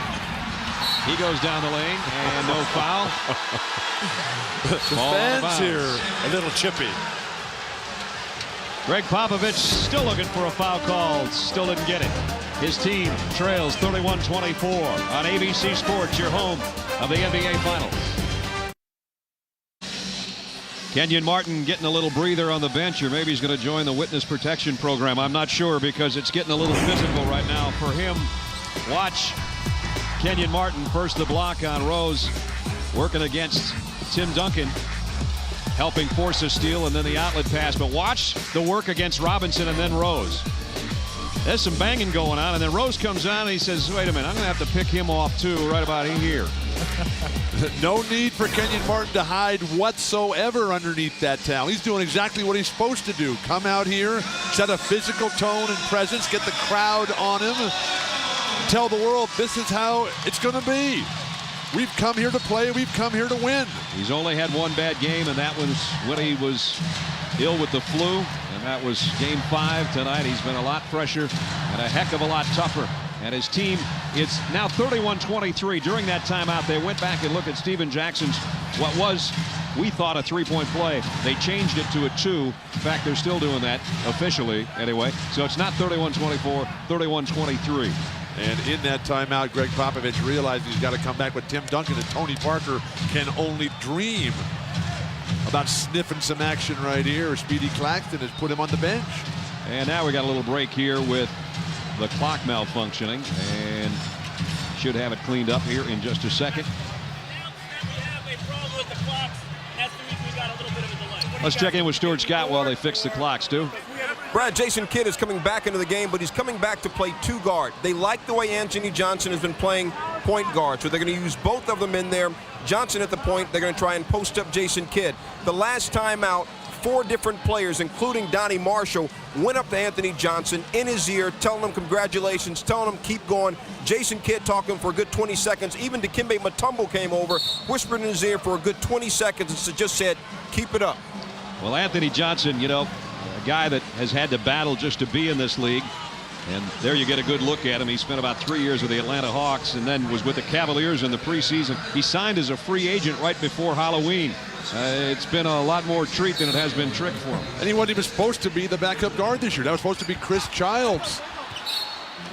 He goes down the lane, and no foul. The fans here, a little chippy. Greg Popovich still looking for a foul call. Still didn't get it. His team trails 31-24 on ABC Sports, your home of the NBA Finals. Kenyon Martin getting a little breather on the bench, or maybe he's going to join the witness protection program. I'm not sure, because it's getting a little physical right now for him. Watch Kenyon Martin, first the block on Rose, working against Tim Duncan, helping force a steal, and then the outlet pass. But watch the work against Robinson and then Rose. There's some banging going on, and then Rose comes on and he says, wait a minute, I'm going to have to pick him off too right about here. No need for Kenyon Martin to hide whatsoever underneath that towel. He's doing exactly what he's supposed to do. Come out here, set a physical tone and presence, get the crowd on him, tell the world this is how it's going to be. We've come here to play. We've come here to win. He's only had one bad game, and that was when he was ill with the flu, and that was game 5 tonight. He's been a lot fresher and a heck of a lot tougher. And his team, it's now 31-23. During that timeout, they went back and looked at Steven Jackson's, what was, we thought, a 3-point play. They changed it to a 2. In fact, they're still doing that officially anyway. So it's not 31-24, 31-23. And in that timeout, Greg Popovich realized he's got to come back with Tim Duncan, and Tony Parker can only dream about sniffing some action right here. Speedy Claxton has put him on the bench. And now we got a little break here with the clock malfunctioning, and should have it cleaned up here in just a second. Let's check in with Stuart Scott while they fix the clock, Stu. Brad, Jason Kidd is coming back into the game, but he's coming back to play 2 guard. They like the way Anthony Johnson has been playing point guard, so they're going to use both of them in there. Johnson at the point, they're going to try and post up Jason Kidd. The last time out, 4 different players, including Donnie Marshall, went up to Anthony Johnson in his ear, telling him congratulations, telling him keep going. Jason Kidd talking for a good 20 seconds. Even Dikembe Mutombo came over, whispered in his ear for a good 20 seconds and just said, keep it up. Well, Anthony Johnson, you know, a guy that has had to battle just to be in this league. And there you get a good look at him. He spent about 3 years with the Atlanta Hawks and then was with the Cavaliers in the preseason. He signed as a free agent right before Halloween. It's been a lot more treat than it has been trick for him. And he wasn't even supposed to be the backup guard this year. That was supposed to be Chris Childs.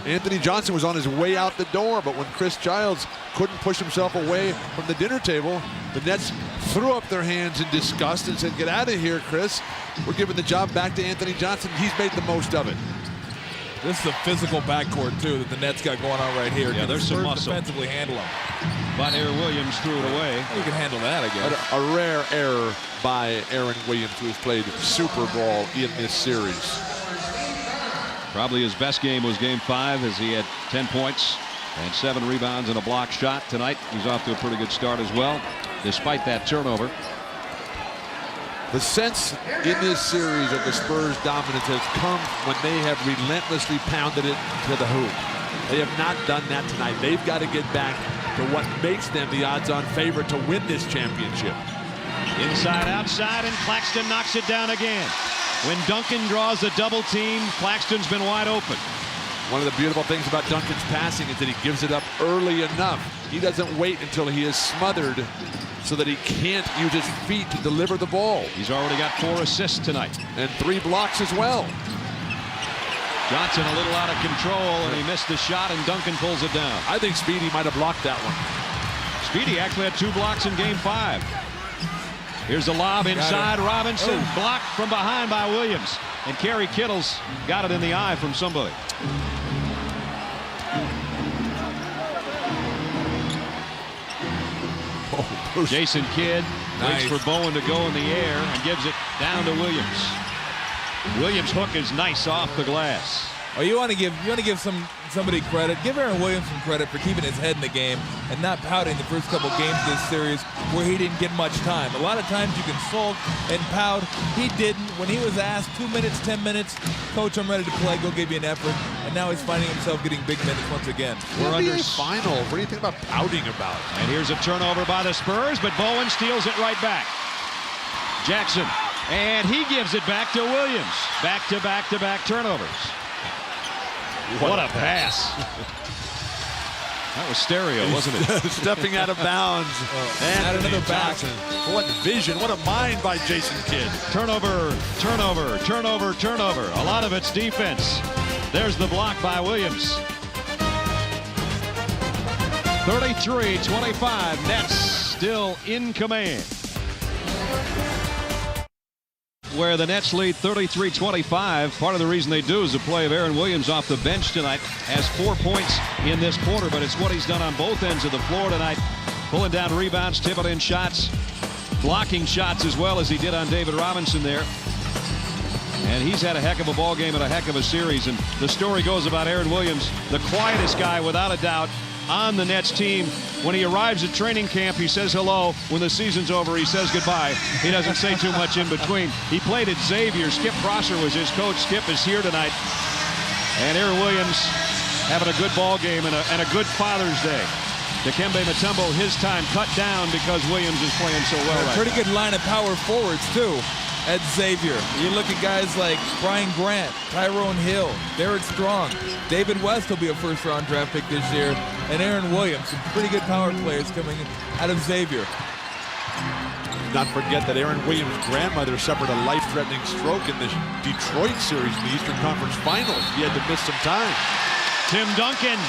Anthony Johnson was on his way out the door, but when Chris Childs couldn't push himself away from the dinner table, the Nets threw up their hands in disgust and said, get out of here, Chris. We're giving the job back to Anthony Johnson. He's made the most of it. This is a physical backcourt, too, that the Nets got going on right here. Yeah, there's some muscle. Defensively handle him. But Aaron Williams threw it away. You can handle that, I guess. A rare error by Aaron Williams, who has played Super Bowl in this series. Probably his best game was Game 5, as he had 10 points and 7 rebounds and a block shot. Tonight, he's off to a pretty good start as well, despite that turnover. The sense in this series of the Spurs' dominance has come when they have relentlessly pounded it to the hoop. They have not done that tonight. They've got to get back to what makes them the odds-on favorite to win this championship. Inside, outside, and Claxton knocks it down again. When Duncan draws the double team, Claxton's been wide open. One of the beautiful things about Duncan's passing is that he gives it up early enough. He doesn't wait until he is smothered so that he can't use his feet to deliver the ball. He's already got 4 assists tonight. And 3 blocks as well. Johnson a little out of control, and he missed the shot, and Duncan pulls it down. I think Speedy might have blocked that one. Speedy actually had 2 blocks in Game 5. Here's the lob inside. Robinson blocked from behind by Williams. And Kerry Kittles got it in the eye from somebody. Jason Kidd waits for Bowen to go in the air and gives it down to Williams. Williams' hook is nice off the glass. Oh, you want to give somebody credit. Give Aaron Williams some credit for keeping his head in the game and not pouting the first couple games of this series where he didn't get much time. A lot of times you can sulk and pout. He didn't. When he was asked 2 minutes, 10 minutes, coach, I'm ready to play, go give you an effort. And now he's finding himself getting big minutes once again. We're under finals. What do you think about pouting about? And here's a turnover by the Spurs, but Bowen steals it right back. Jackson, and he gives it back to Williams. Back-to-back-to-back turnovers. What a pass. That was stereo, wasn't it? Stepping out of bounds. And another back. What vision, what a mind by Jason Kidd. Turnover, turnover, turnover, turnover. A lot of it's defense. There's the block by Williams. 33-25, Nets still in command. Where the Nets lead 33-25. Part of the reason they do is the play of Aaron Williams off the bench tonight. Has 4 points in this quarter, but it's what he's done on both ends of the floor tonight. Pulling down rebounds, tipping in shots, blocking shots as well as he did on David Robinson there. And he's had a heck of a ball game and a heck of a series. And the story goes about Aaron Williams, the quietest guy without a doubt on the Nets team. When he arrives at training camp, he says hello. When the season's over, he says goodbye. He doesn't say too much in between. He played at Xavier. Skip Prosser was his coach. Skip is here tonight. And Aaron Williams having a good ball game and a good Father's Day. Dikembe Mutombo, his time cut down because Williams is playing so well right Pretty now. good line of power forwards, too, at Xavier. You look at guys like Brian Grant, Tyrone Hill, Derek Strong, David West will be a first-round draft pick this year, and Aaron Williams, some pretty good power players coming out of Xavier. Not forget that Aaron Williams' grandmother suffered a life-threatening stroke in the Detroit series in the Eastern Conference Finals. He had to miss some time. Tim Duncan,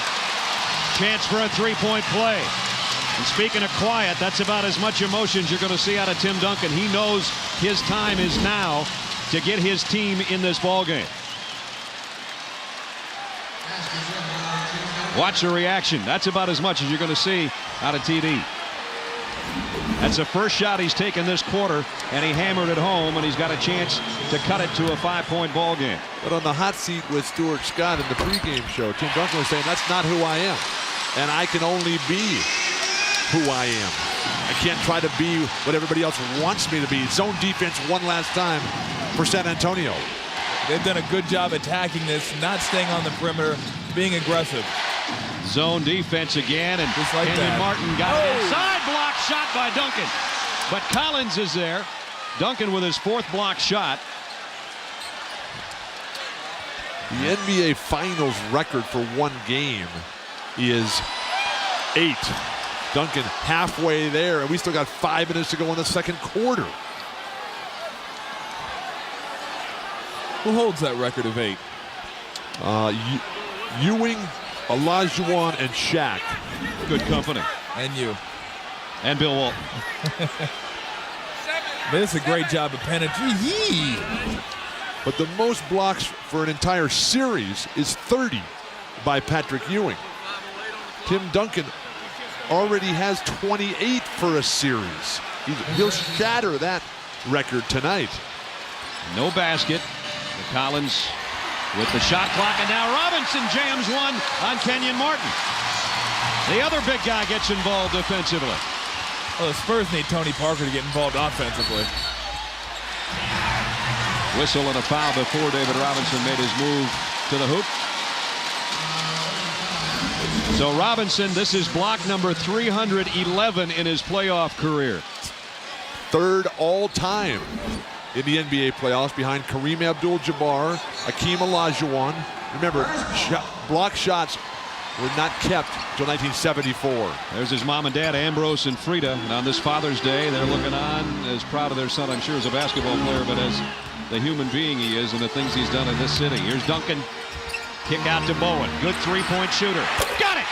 chance for a three-point play. And speaking of quiet, that's about as much emotions you're going to see out of Tim Duncan. He knows his time is now to get his team in this ball game. Watch the reaction. That's about as much as you're going to see out of TD. That's the first shot he's taken this quarter, and he hammered it home, and he's got a chance to cut it to a 5-point ball game. But on the hot seat with Stuart Scott in the pregame show, Tim Duncan was saying, that's not who I am, and I can only be who I am. I can't try to be what everybody else wants me to be. Zone defense one last time for San Antonio. They've done a good job attacking this, not staying on the perimeter, being aggressive. Zone defense again, and just like Kenyon that. Martin got it inside. Block shot by Duncan. But Collins is there. Duncan with his 4th block shot. The NBA Finals record for one game is 8. Duncan halfway there, and we still got 5 minutes to go in the second quarter. Who holds that record of 8? Ewing, Olajuwon, and Shaq. Good company. And you. And Bill Walton. This is a great job of penetration. But the most blocks for an entire series is 30 by Patrick Ewing. Tim Duncan already has 28 for a series. He'll shatter that record tonight. No basket. Collins with the shot clock, and now Robinson jams one on Kenyon Martin. The other big guy gets involved defensively. Well, the Spurs need Tony Parker to get involved offensively. Whistle and a foul before David Robinson made his move to the hoop. So Robinson, this is block number 311 in his playoff career. 3rd all-time in the NBA playoffs behind Kareem Abdul-Jabbar, Hakeem Olajuwon. Remember, block shots were not kept until 1974. There's his mom and dad, Ambrose and Frida. And on this Father's Day, they're looking on as proud of their son, I'm sure, as a basketball player, but as the human being he is and the things he's done in this city. Here's Duncan. Kick out to Bowen. Good 3-point shooter. Got it!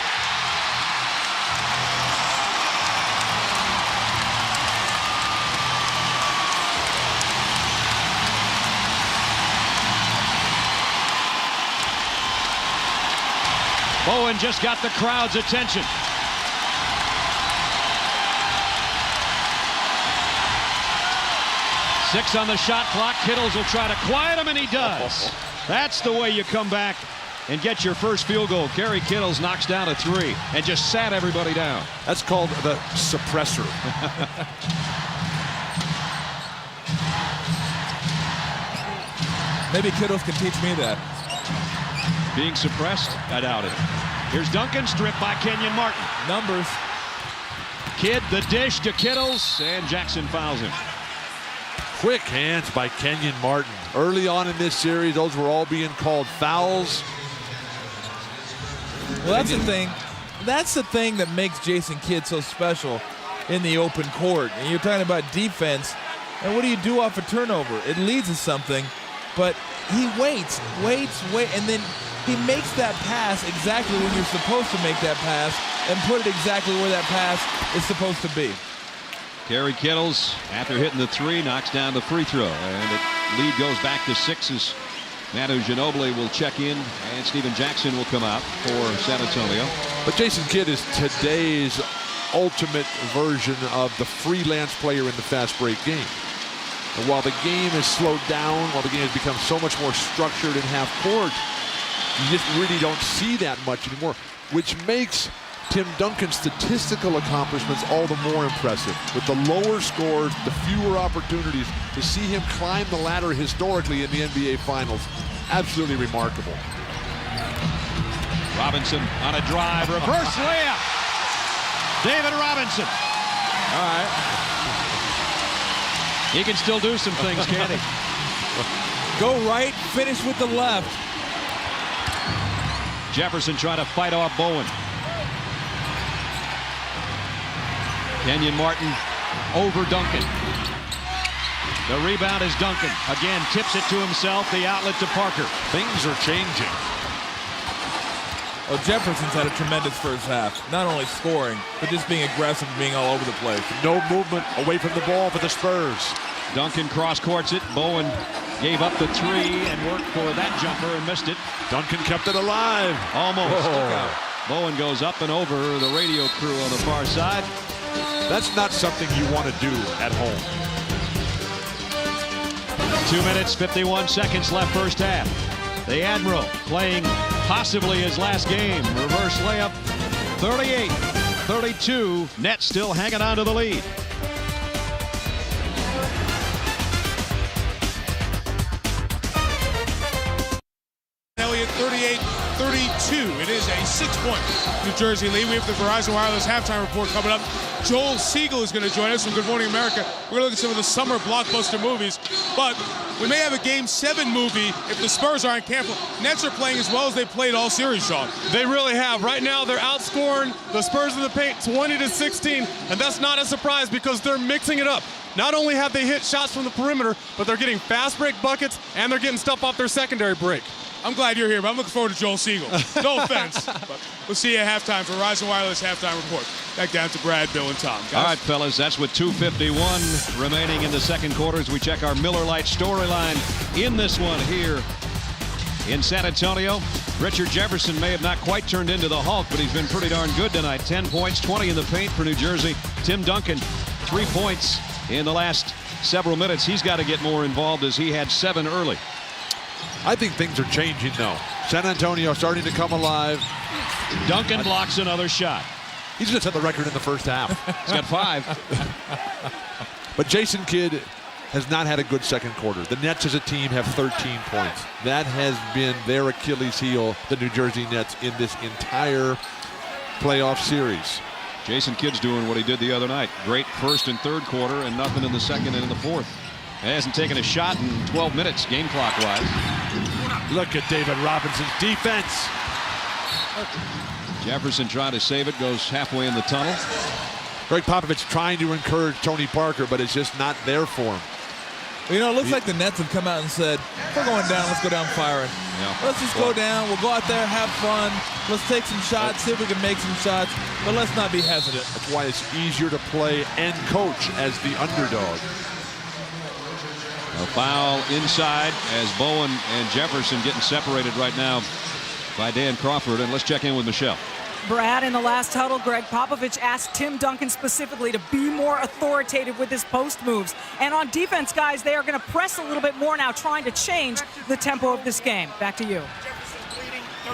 Bowen just got the crowd's attention. Six on the shot clock. Kittles will try to quiet him, and he does. That's the way you come back and get your first field goal. Kerry Kittles knocks down a 3 and just sat everybody down. That's called the suppressor. Maybe Kittles can teach me that. Being suppressed? I doubt it. Here's Duncan, stripped by Kenyon Martin. Numbers. Kidd, the dish to Kittles, and Jackson fouls him. Quick hands by Kenyon Martin. Early on in this series, those were all being called fouls. Well, that's the thing. That's the thing that makes Jason Kidd so special in the open court. And you're talking about defense. And what do you do off a turnover? It leads to something, but he waits, and then he makes that pass exactly when you're supposed to make that pass and put it exactly where that pass is supposed to be. Kerry Kittles, after hitting the 3, knocks down the free throw, and the lead goes back to 6 as Manu Ginobili will check in, and Steven Jackson will come out for San Antonio. But Jason Kidd is today's ultimate version of the freelance player in the fast break game. And while the game has slowed down, while the game has become so much more structured in half court, you just really don't see that much anymore, which makes Tim Duncan's statistical accomplishments all the more impressive. With the lower scores, the fewer opportunities, to see him climb the ladder historically in the NBA Finals, absolutely remarkable. Robinson on a drive, reverse layup. David Robinson. All right. He can still do some things, can't he? Go right, finish with the left. Jefferson trying to fight off Bowen. Kenyon Martin over Duncan. The rebound is Duncan. Again, tips it to himself. The outlet to Parker. Things are changing. Oh, Jefferson's had a tremendous first half. Not only scoring, but just being aggressive and being all over the place. No movement away from the ball for the Spurs. Duncan cross-courts it. Bowen gave up the 3 and worked for that jumper and missed it. Duncan kept it alive. Almost. Bowen goes up and over the radio crew on the far side. That's not something you want to do at home. 2 minutes, 51 seconds left first half. The Admiral playing possibly his last game. Reverse layup, 38. 38-32. Nets still hanging on to the lead. Elliott 38-32. It is a 6-point New Jersey lead. We have the Verizon Wireless halftime report coming up. Joel Siegel is going to join us from Good Morning America. We're going to look at some of the summer blockbuster movies, but we may have a Game 7 movie if the Spurs aren't careful. Nets are playing as well as they played all series, Sean. They really have. Right now, they're outscoring the Spurs in the paint 20-16, and that's not a surprise because they're mixing it up. Not only have they hit shots from the perimeter, but they're getting fast break buckets, and they're getting stuff off their secondary break. I'm glad you're here, but I'm looking forward to Joel Siegel. No offense, but we'll see you at halftime for Verizon Wireless halftime report. Back down to Brad, Bill, and Tom. Guys. All right, fellas, that's with 2:51 remaining in the second quarter as we check our Miller Lite storyline in this one here in San Antonio. Richard Jefferson may have not quite turned into the Hulk, but he's been pretty darn good tonight. 10 points, 20 in the paint for New Jersey. Tim Duncan, 3 points in the last several minutes. He's got to get more involved as he had 7 early. I think things are changing, though. San Antonio starting to come alive. Duncan blocks another shot. He's just set the record in the first half. He's got 5. But Jason Kidd has not had a good second quarter. The Nets as a team have 13 points. That has been their Achilles heel, the New Jersey Nets, in this entire playoff series. Jason Kidd's doing what he did the other night. Great first and third quarter and nothing in the second and in the fourth. He hasn't taken a shot in 12 minutes, game clock wise. Look at David Robinson's defense. Jefferson trying to save it, goes halfway in the tunnel. Greg Popovich trying to encourage Tony Parker, but it's just not there for him. You know, it looks like the Nets have come out and said, we're going down, let's go down firing. Yeah. Let's just go down, we'll go out there, have fun, let's take some shots, see if we can make some shots, but let's not be hesitant. That's why it's easier to play and coach as the underdog. A foul inside as Bowen and Jefferson getting separated right now by Dan Crawford. And let's check in with Michelle. Brad, in the last huddle, Greg Popovich asked Tim Duncan specifically to be more authoritative with his post moves. And on defense, guys, they are going to press a little bit more now, trying to change the tempo of this game. Back to you.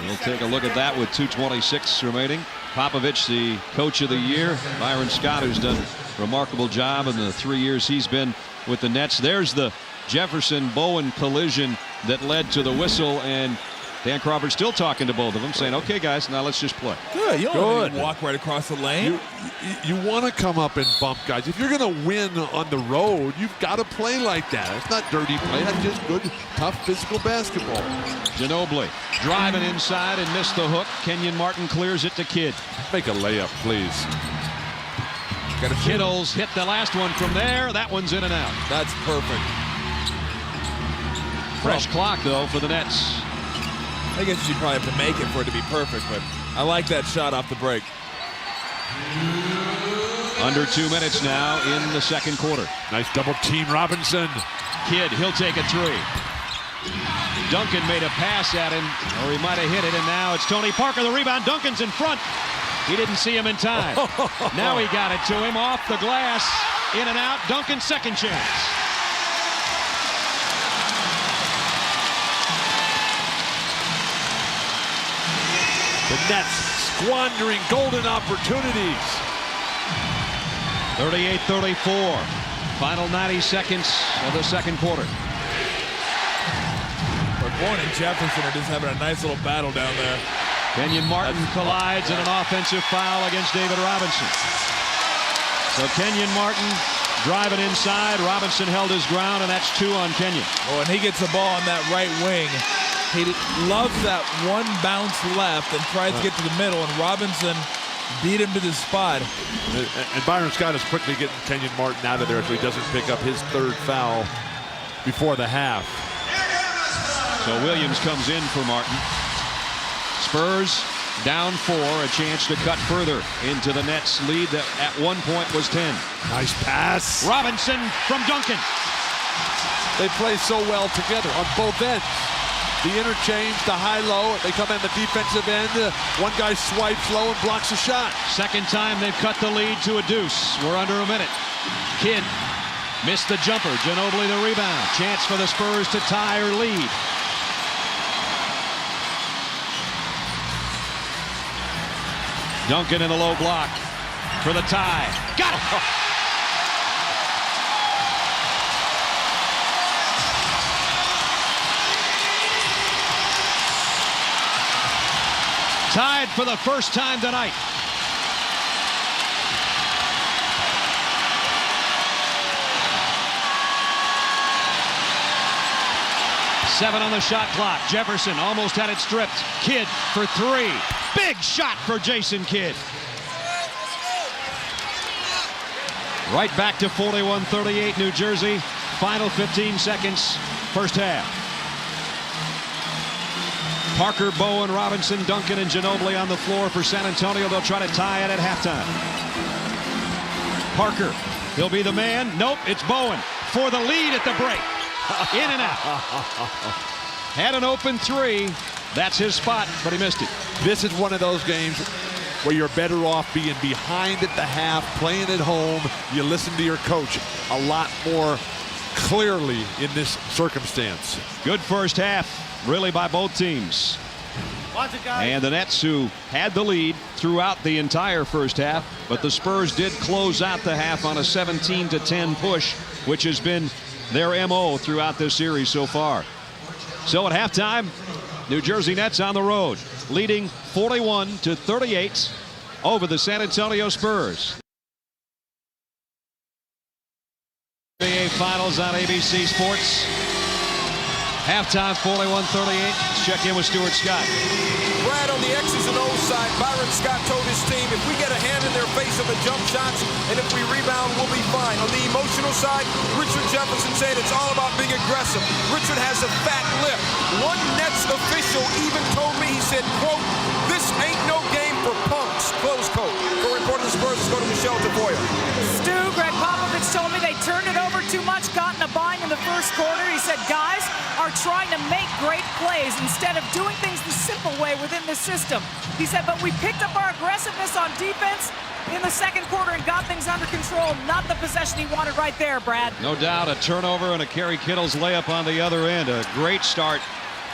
We'll take a look at that with 2:26 remaining. Popovich, the coach of the year. Byron Scott, who's done a remarkable job in the 3 years he's been with the Nets. There's the Jefferson-Bowen collision that led to the whistle, and Dan Crawford still talking to both of them, saying, okay, guys, now let's just play. Good. You don't need to walk right across the lane. You want to come up and bump guys. If you're going to win on the road, you've got to play like that. It's not dirty play. That's just good, tough physical basketball. Ginobili driving inside and missed the hook. Kenyon Martin clears it to Kidd. Make a layup, please. Kittles hit the last one from there. That one's in and out. That's perfect. Fresh clock, though, for the Nets. I guess you probably have to make it for it to be perfect, but I like that shot off the break. Under 2 minutes now in the second quarter. Nice double team, Robinson. Kidd, he'll take a 3. Duncan made a pass at him, or he might have hit it, and now it's Tony Parker, the rebound. Duncan's in front. He didn't see him in time. Now he got it to him off the glass, in and out. Duncan's second chance. The Nets squandering golden opportunities. 38-34. Final 90 seconds of the second quarter. Bowen and Jefferson are just having a nice little battle down there. Kenyon Martin collides in an offensive foul against David Robinson. So Kenyon Martin driving inside. Robinson held his ground, and that's 2 on Kenyon. Oh, and he gets the ball on that right wing. He loves that one bounce left and tries to get to the middle, and Robinson beat him to the spot. And Byron Scott is quickly getting Kenyon Martin out of there so he doesn't pick up his 3rd foul before the half. So Williams comes in for Martin. Spurs down 4, a chance to cut further into the Nets lead that at one point was 10. Nice pass. Robinson from Duncan. They play so well together on both ends. The interchange, the high-low, they come in the defensive end. One guy swipes low and blocks a shot. Second time they've cut the lead to a deuce. We're under a minute. Kidd missed the jumper. Ginobili the rebound. Chance for the Spurs to tie or lead. Duncan in the low block. for the tie. Got it! Tied for the first time tonight. Seven on the shot clock. Jefferson almost had it stripped. Kidd for three. Big shot for Jason Kidd. Right back to 41-38 New Jersey. Final 15 seconds, first half. Parker, Bowen, Robinson, Duncan, and Ginobili on the floor for San Antonio. They'll try to tie it at halftime. Parker, he'll be the man. Nope, it's Bowen for the lead at the break. In and out. Had an open three. That's his spot, but he missed it. This is one of those games where you're better off being behind at the half, playing at home. You listen to your coach a lot more clearly in this circumstance. Good first half, really, by both teams. And the Nets, who had the lead throughout the entire first half, but the Spurs did close out the half on a 17-10 push, which has been their MO throughout this series so far. So at halftime, New Jersey Nets on the road, leading 41-38 over the San Antonio Spurs. NBA Finals on ABC Sports. Halftime 41-38. Let's check in with Stuart Scott. Brad, on the X's and O's side, Byron Scott told his team, if we get a hand in their face on the jump shots and if we rebound, we'll be fine. On the emotional side, Richard Jefferson said it's all about being aggressive. Richard has a fat lip. One Nets official even told me, he said, quote, this ain't no game for punks, close quote. For reporting the Spurs, let's go to Michelle Tafoya. Stu, Greg Popovich told me they turned it over too much, got in a bind in the first quarter. He said guys are trying to make great plays instead of doing things the simple way within the system. He said, but we picked up our aggressiveness on defense in the second quarter and got things under control. Not the possession he wanted right there, Brad. No doubt, a turnover and a Kerry Kittles layup on the other end. A great start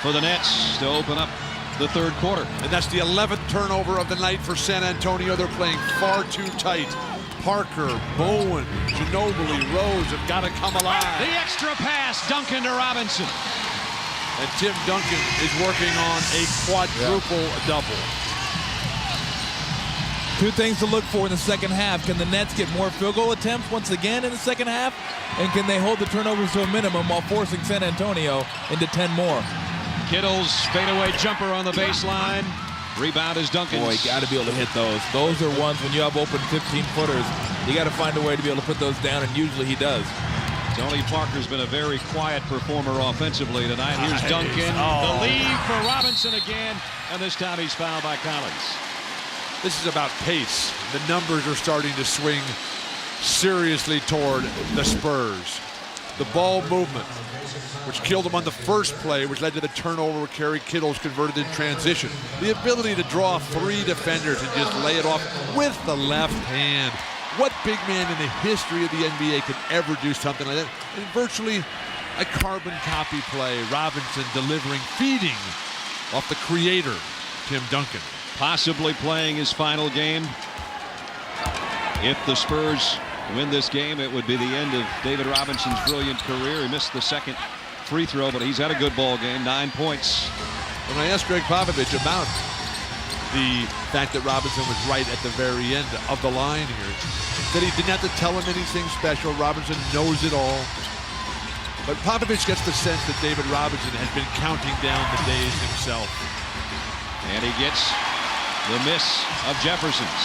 for the Nets to open up the third quarter. And that's the 11th turnover of the night for San Antonio. They're playing far too tight. Parker, Bowen, Ginobili, Rose have got to come alive. The extra pass, Duncan to Robinson. And Tim Duncan is working on a quadruple double. Two things to look for in the second half. Can the Nets get more field goal attempts once again in the second half? And can they hold the turnovers to a minimum while forcing San Antonio into 10 more? Kittles, fadeaway jumper on the baseline. Rebound is Duncan. Boy, you got to be able to hit those. Those are ones when you have open 15-footers. You got to find a way to be able to put those down, and usually he does. Tony Parker's been a very quiet performer offensively tonight. Here's Duncan. The lead for Robinson again, and this time he's fouled by Collins. This is about pace. The numbers are starting to swing seriously toward the Spurs. The ball movement, which killed them on the first play, which led to the turnover where Kerry Kittles converted in transition. The ability to draw three defenders and just lay it off with the left hand. What big man in the history of the NBA could ever do something like that? And virtually a carbon copy play. Robinson delivering, feeding off the creator, Tim Duncan. Possibly playing his final game. If the Spurs win this game, it would be the end of David Robinson's brilliant career. He missed the second free throw, but he's had a good ball game, 9 points. When I asked Greg Popovich about the fact that Robinson was right at the very end of the line here, that he didn't have to tell him anything special. Robinson knows it all. But Popovich gets the sense that David Robinson has been counting down the days himself. And he gets the miss of Jefferson's.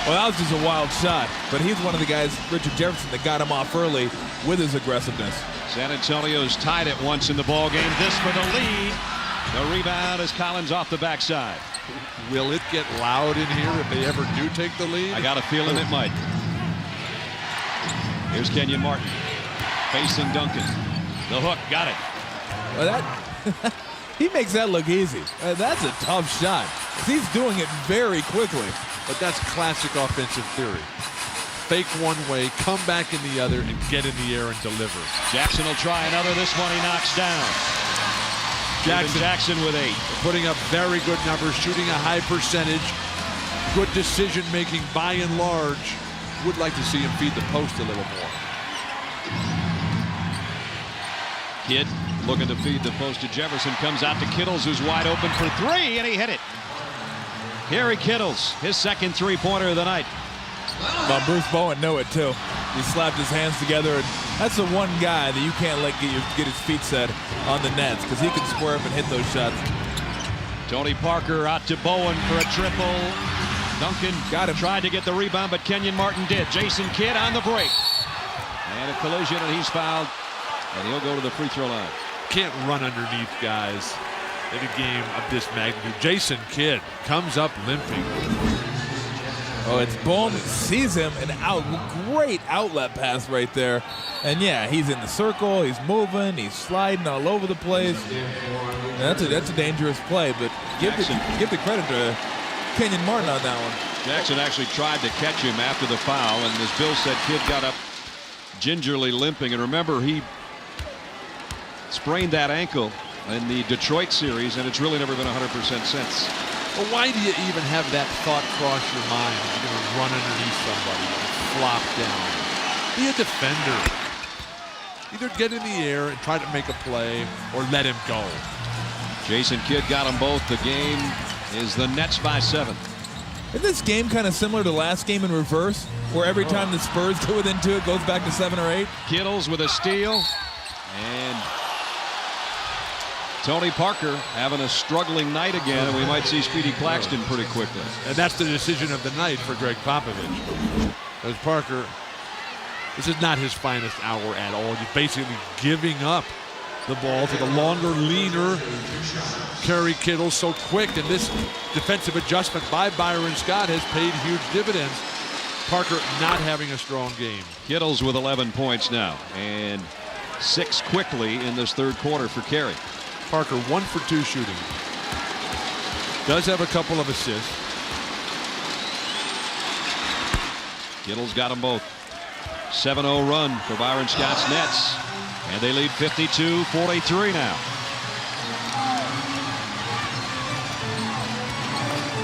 Well, that was just a wild shot, but he's one of the guys, Richard Jefferson, that got him off early with his aggressiveness. San Antonio's tied it once in the ball game. This for the lead. The rebound is Collins off the backside. Will it get loud in here if they ever do take the lead? I got a feeling it might. Here's Kenyon Martin facing Duncan. The hook, got it. Well, that he makes that look easy. That's a tough shot. He's doing it very quickly. But that's classic offensive theory. Fake one way, come back in the other, and get in the air and deliver. Jackson will try another. This one he knocks down. Jackson with 8. Putting up very good numbers, shooting a high percentage. good decision-making by and large. Would like to see him feed the post a little more. Kidd looking to feed the post to Jefferson. Comes out to Kittles, who's wide open for three, and he hit it. Kerry Kittles, his second three-pointer of the night. Well, Bruce Bowen knew it, too. He slapped his hands together, and that's the one guy that you can't let get his feet set on the nets, because he can square up and hit those shots. Tony Parker out to Bowen for a triple. Duncan got him. Tried to get the rebound, but Kenyon Martin did. Jason Kidd on the break. And a collision, and he's fouled. And he'll go to the free throw line. Can't run underneath guys in a game of this magnitude. Jason Kidd comes up limping. Oh, it's Bowman sees him, and great outlet pass right there. And yeah, he's in the circle, he's moving, he's sliding all over the place. And that's a dangerous play, but give the credit to Kenyon Martin on that one. Jackson actually tried to catch him after the foul, and as Bill said, Kidd got up gingerly limping. And remember, he sprained that ankle in the Detroit series, and it's really never been 100% since. Well, why do you even have that thought cross your mind? You're going to run underneath somebody and flop down. Be a defender. Either get in the air and try to make a play or let him go. Jason Kidd got them both. The game is the Nets by 7. Isn't this game kind of similar to last game in reverse, where every time the Spurs go within 2, it goes back to 7 or 8? Kittles with a steal. And Tony Parker having a struggling night again, and we might see Speedy Claxton pretty quickly. And that's the decision of the night for Greg Popovich. As Parker, this is not his finest hour at all. He's basically giving up the ball to the longer, leaner Kerry Kittle so quick. And this defensive adjustment by Byron Scott has paid huge dividends. Parker not having a strong game. Kittles with 11 points now, and 6 quickly in this third quarter for Kerry. Parker 1 for 2 shooting. Does have a couple of assists. Kittle's got them both. 7-0 run for Byron Scott's Nets, and they lead 52-43 now.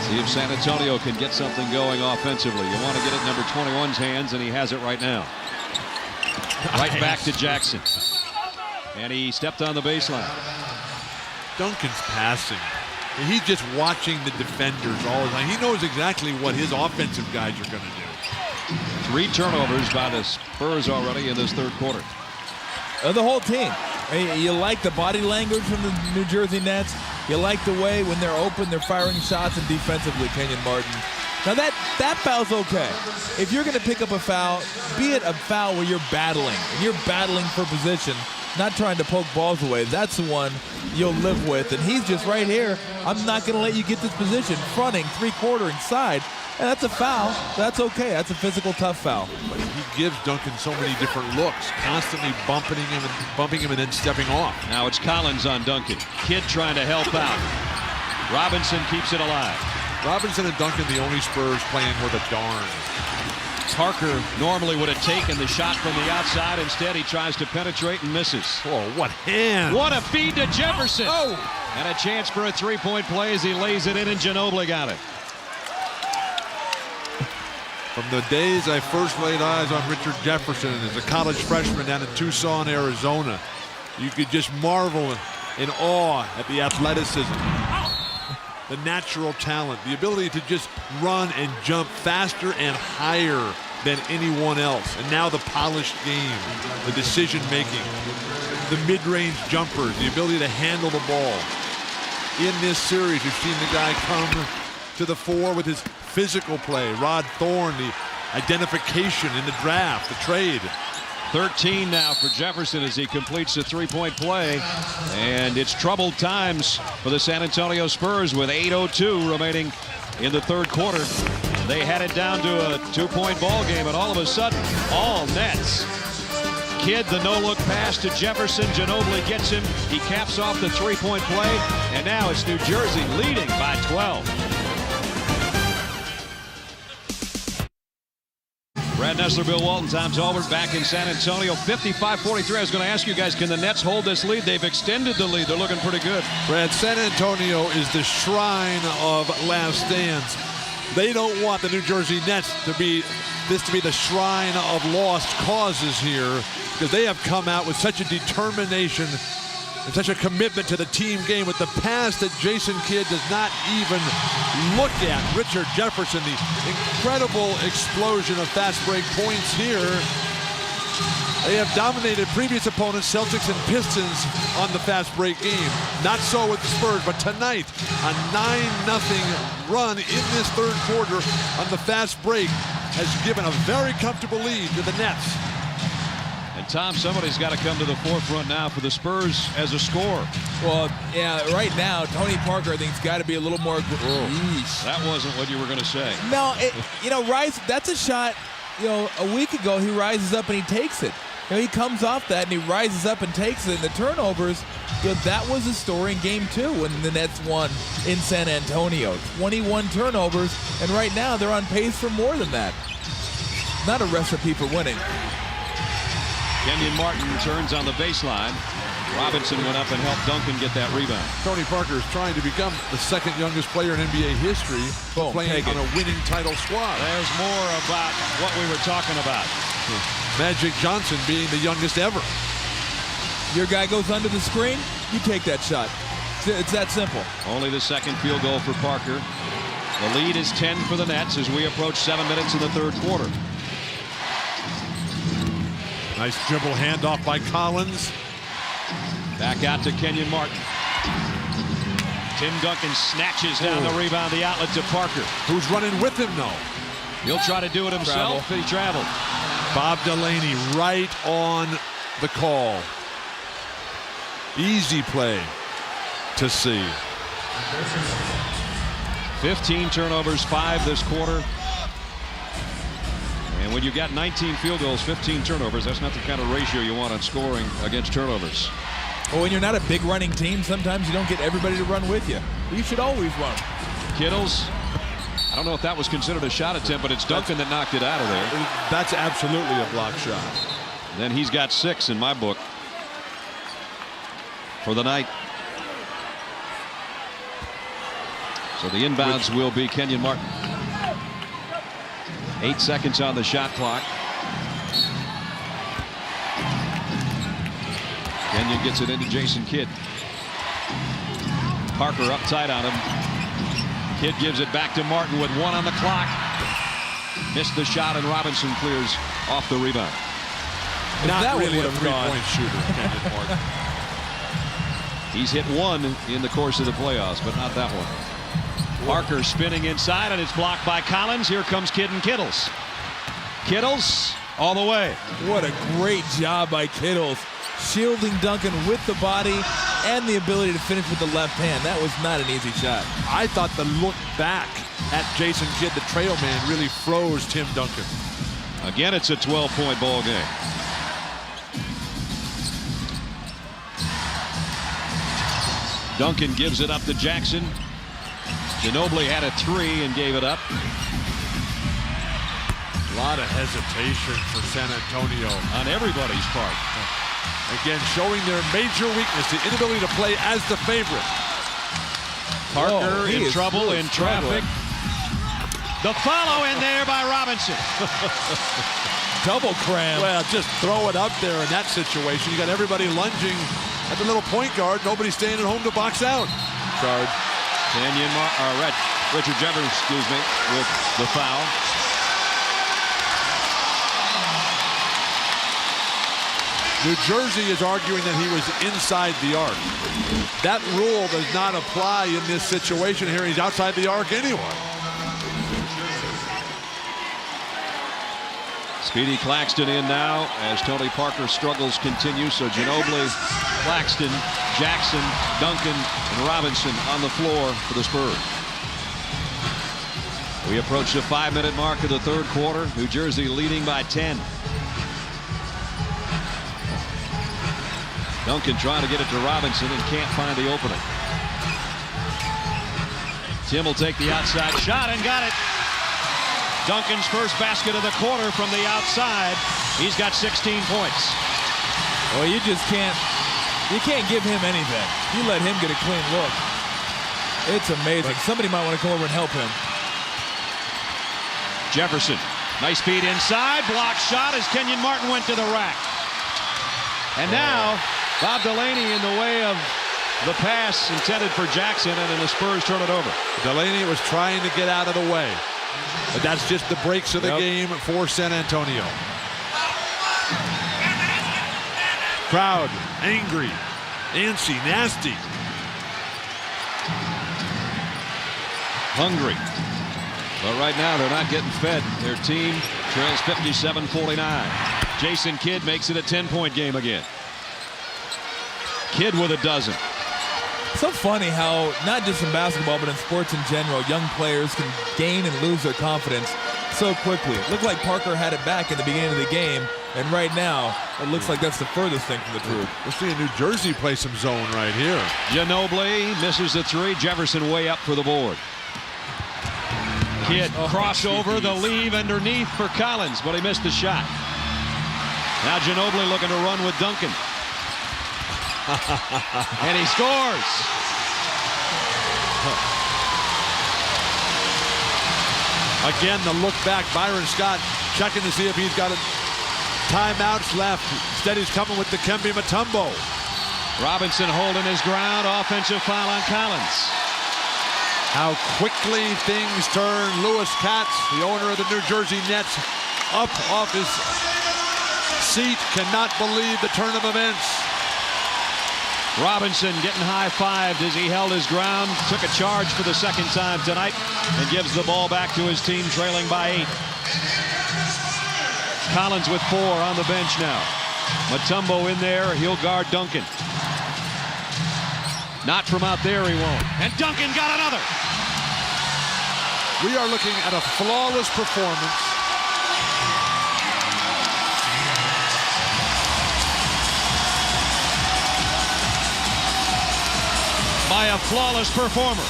See if San Antonio can get something going offensively. You want to get it in number 21's hands, and he has it right now. Right back to Jackson, and he stepped on the baseline. Duncan's passing. He's just watching the defenders all the time. He knows exactly what his offensive guys are going to do. 3 turnovers by the Spurs already in this third quarter. The whole team. You like the body language from the New Jersey Nets. You like the way when they're open, they're firing shots, and defensively, Kenyon Martin. Now that foul's okay. If you're going to pick up a foul, be it a foul where you're battling, and you're battling for position, not trying to poke balls away. That's the one you'll live with. And he's just right here. I'm not going to let you get this position, fronting, 3-quarter inside. And that's a foul. That's okay. That's a physical, tough foul. But he gives Duncan so many different looks, constantly bumping him and then stepping off. Now it's Collins on Duncan. Kidd trying to help out. Robinson keeps it alive. Robinson and Duncan, the only Spurs playing worth a darn. Parker normally would have taken the shot from the outside. Instead, he tries to penetrate and misses. Oh, what hand. What a feed to Jefferson. Oh. And a chance for a 3-point play as he lays it in, and Ginobili got it. From the days I first laid eyes on Richard Jefferson as a college freshman down in Tucson, Arizona, you could just marvel in awe at the athleticism, the natural talent, the ability to just run and jump faster and higher than anyone else. And now the polished game, the decision-making, the mid-range jumpers, the ability to handle the ball. In this series, you've seen the guy come to the fore with his physical play. Rod Thorne, the identification in the draft, the trade. 13 now for Jefferson as he completes the 3-point play. And it's troubled times for the San Antonio Spurs with 8:02 remaining in the third quarter. They had it down to a 2-point ball game, and all of a sudden, all Nets. Kidd, the no-look pass to Jefferson. Ginobili gets him. He caps off the 3-point play, and now it's New Jersey leading by 12. Brad Nessler, Bill Walton, Tom Tolbert back in San Antonio. 55-43. I was going to ask you guys, can the Nets hold this lead? They've extended the lead. They're looking pretty good. Brad, San Antonio is the shrine of last stands. They don't want the New Jersey Nets to be the shrine of lost causes here, because they have come out with such a determination and such a commitment to the team game with the pass that Jason Kidd does not even look at. Richard Jefferson, the incredible explosion of fast break points here. They have dominated previous opponents, Celtics and Pistons, on the fast break game. Not so with the Spurs, but tonight, a 9-0 run in this third quarter on the fast break has given a very comfortable lead to the Nets. And Tom, somebody's got to come to the forefront now for the Spurs as a scorer. Well, yeah, right now, Tony Parker, I think, has got to be a little more. That wasn't what you were going to say. No, that's a shot. A week ago, he rises up and he takes it. He comes off that and he rises up and takes it. And the turnovers, that was the story in Game 2 when the Nets won in San Antonio. 21 turnovers, and right now they're on pace for more than that. Not a recipe for winning. Kenyon Martin turns on the baseline. Robinson went up and helped Duncan get that rebound. Tony Parker is trying to become the second youngest player in NBA history playing on a winning title squad. There's more about what we were talking about. Magic Johnson being the youngest ever. Your guy goes under the screen, you take that shot. It's that simple. Only the second field goal for Parker. The lead is 10 for the Nets as we approach 7 minutes in the third quarter. Nice dribble handoff by Collins. Back out to Kenyon Martin. Tim Duncan snatches down the rebound, the outlet to Parker. Who's running with him, though? He'll try to do it himself. He traveled. Bob Delaney right on the call. Easy play to see. 15 turnovers, 5 this quarter. And when you got 19 field goals, 15 turnovers, that's not the kind of ratio you want on scoring against turnovers. Well, when you're not a big running team, sometimes you don't get everybody to run with you. You should always run. Kittles. I don't know if that was considered a shot attempt, but it's Duncan that knocked it out of there. That's absolutely a block shot. Then he's got 6 in my book for the night. So the inbounds will be Kenyon Martin. 8 seconds on the shot clock. Kenyon gets it into Jason Kidd. Parker up tight on him. Kidd gives it back to Martin with 1 on the clock. Missed the shot, and Robinson clears off the rebound. Not that really would a have three-point shooter, Kenyon Martin. He's hit 1 in the course of the playoffs, but not that one. Parker spinning inside, and it's blocked by Collins. Here comes Kidd and Kittles. Kittles all the way. What a great job by Kittles. Shielding Duncan with the body and the ability to finish with the left hand. That was not an easy shot. I thought the look back at Jason Kidd, the trail man, really froze Tim Duncan. Again, it's a 12-point ball game. Duncan gives it up to Jackson. Ginobili had a 3 and gave it up. A lot of hesitation for San Antonio on everybody's part. Again, showing their major weakness, the inability to play as the favorite. Parker in trouble, in traffic. The follow in there by Robinson. Double cram. Well, just throw it up there in that situation. You got everybody lunging at the little point guard. Nobody staying at home to box out. Charge. Richard Jefferson, with the foul. New Jersey is arguing that he was inside the arc. That rule does not apply in this situation here. He's outside the arc anyway. Speedy Claxton in now as Tony Parker struggles continue. So Ginobili, Claxton, Jackson, Duncan, and Robinson on the floor for the Spurs. We approach the 5-minute mark of the third quarter. New Jersey leading by 10. Duncan trying to get it to Robinson and can't find the opening. Tim will take the outside shot and got it. Duncan's first basket of the quarter from the outside. He's got 16 points. Well, you can't give him anything. You let him get a clean look. It's amazing. Somebody might want to come over and help him. Jefferson, nice feed inside, block shot as Kenyon Martin went to the rack. And now Bob Delaney in the way of the pass intended for Jackson, and then the Spurs turn it over. Delaney was trying to get out of the way, but that's just the breaks of the game for San Antonio. Crowd angry, antsy, nasty. Hungry. But right now they're not getting fed. Their team trails 57-49. Jason Kidd makes it a 10-point game again. Kidd with a dozen. So funny how, not just in basketball, but in sports in general, young players can gain and lose their confidence so quickly. It looked like Parker had it back in the beginning of the game, and right now, it looks like that's the furthest thing from the truth. We're seeing New Jersey play some zone right here. Ginobili misses the three. Jefferson way up for the board. Kidd crossover, the leave underneath for Collins, but he missed the shot. Now Ginobili looking to run with Duncan. And he scores. Again, the look back. Byron Scott checking to see if he's got timeouts left. Instead, he's coming with the Dikembe Mutombo. Robinson holding his ground. Offensive foul on Collins. How quickly things turn. Louis Katz, the owner of the New Jersey Nets, up off his seat, cannot believe the turn of events. Robinson getting high-fived as he held his ground, took a charge for the second time tonight, and gives the ball back to his team, trailing by 8. Collins with 4 on the bench now. Mutombo in there, he'll guard Duncan. Not from out there, he won't. And Duncan got another. We are looking at a flawless performance. By a flawless performer.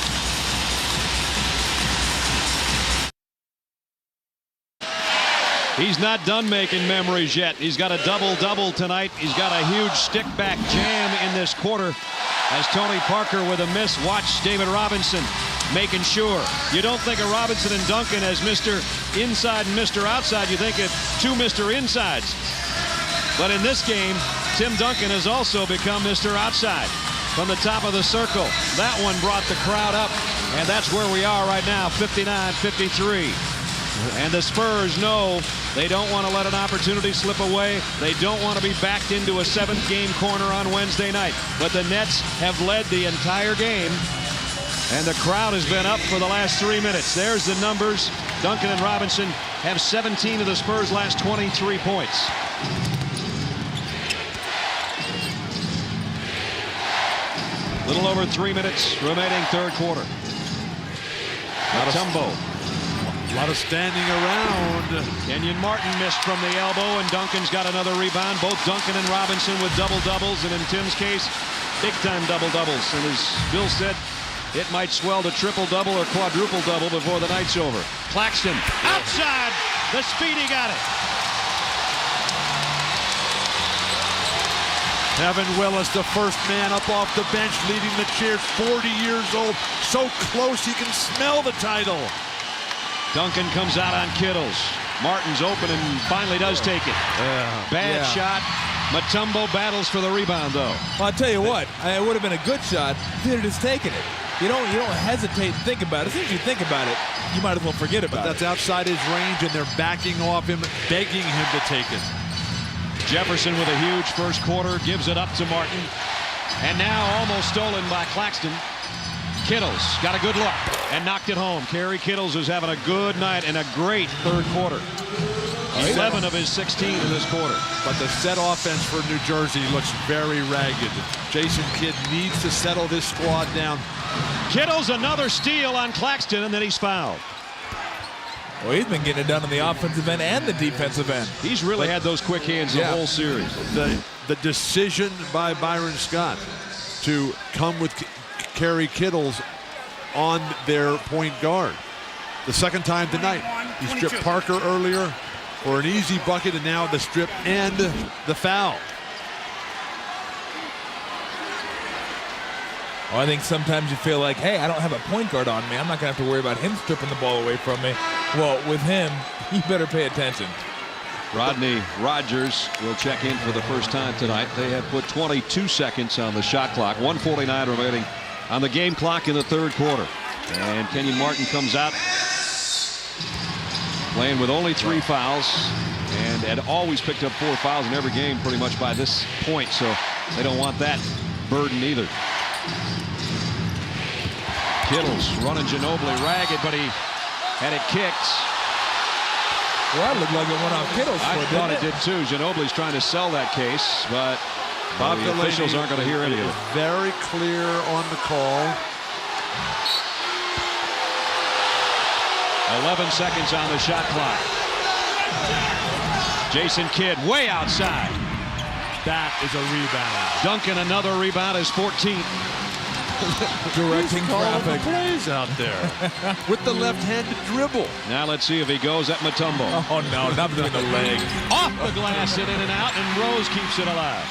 He's not done making memories yet. He's got a double-double tonight. He's got a huge stick-back jam in this quarter as Tony Parker with a miss. Watch David Robinson making sure. You don't think of Robinson and Duncan as Mr. Inside and Mr. Outside. You think of two Mr. Insides. But in this game, Tim Duncan has also become Mr. Outside. From the top of the circle. That one brought the crowd up, and that's where we are right now, 59-53. And the Spurs know they don't want to let an opportunity slip away. They don't want to be backed into a 7th-game corner on Wednesday night. But the Nets have led the entire game, and the crowd has been up for the last 3 minutes. There's the numbers. Duncan and Robinson have 17 of the Spurs' last 23 points. Little over 3 minutes remaining, third quarter. Mutombo. A lot of standing around. Kenyon Martin missed from the elbow, and Duncan's got another rebound. Both Duncan and Robinson with double-doubles, and in Tim's case, big-time double-doubles. And as Bill said, it might swell to triple-double or quadruple-double before the night's over. Claxton, outside! The Speedy got it. Evan Willis, the first man up off the bench, leading the cheers, 40 years old, so close he can smell the title. Duncan comes out on Kittles. Martin's open and finally does take it. Bad shot. Mutombo battles for the rebound, though. Well, I'll tell you what, it would have been a good shot if he had just taken it. You don't hesitate and think about it. As soon as you think about it, you might as well forget about it. That's outside his range, and they're backing off him, begging him to take it. Jefferson with a huge first quarter, gives it up to Martin. And now almost stolen by Claxton. Kittles got a good look and knocked it home. Kerry Kittles is having a good night and a great third quarter. 11 of his 16 in this quarter. But the set offense for New Jersey looks very ragged. Jason Kidd needs to settle this squad down. Kittles another steal on Claxton, and then he's fouled. Well, he's been getting it done on the offensive end and the defensive end. He's really had those quick hands the whole series. The decision by Byron Scott to come with Kerry Kittles on their point guard. The second time tonight. He stripped Parker earlier for an easy bucket, and now the strip and the foul. I think sometimes you feel like, hey, I don't have a point guard on me. I'm not going to have to worry about him stripping the ball away from me. Well, with him, you better pay attention. Rodney Rogers will check in for the first time tonight. They have put 22 seconds on the shot clock. 1:49 remaining on the game clock in the third quarter. And Kenyon Martin comes out playing with only 3 fouls and had always picked up 4 fouls in every game pretty much by this point. So they don't want that burden either. Kittles running Ginobili ragged, but he had it kicked. Well, that looked like it went off Kittles' I foot, thought it didn't did too. Ginobili's trying to sell that case, but the officials aren't going to hear any of it. Very clear on the call. 11 seconds on the shot clock. Jason Kidd way outside. That is a rebound. Duncan, another rebound, is 14. Directing traffic. Plays out there with the left-handed dribble. Now let's see if he goes at Mutombo. Oh, no, not between the legs. Off the glass and in and out, and Rose keeps it alive.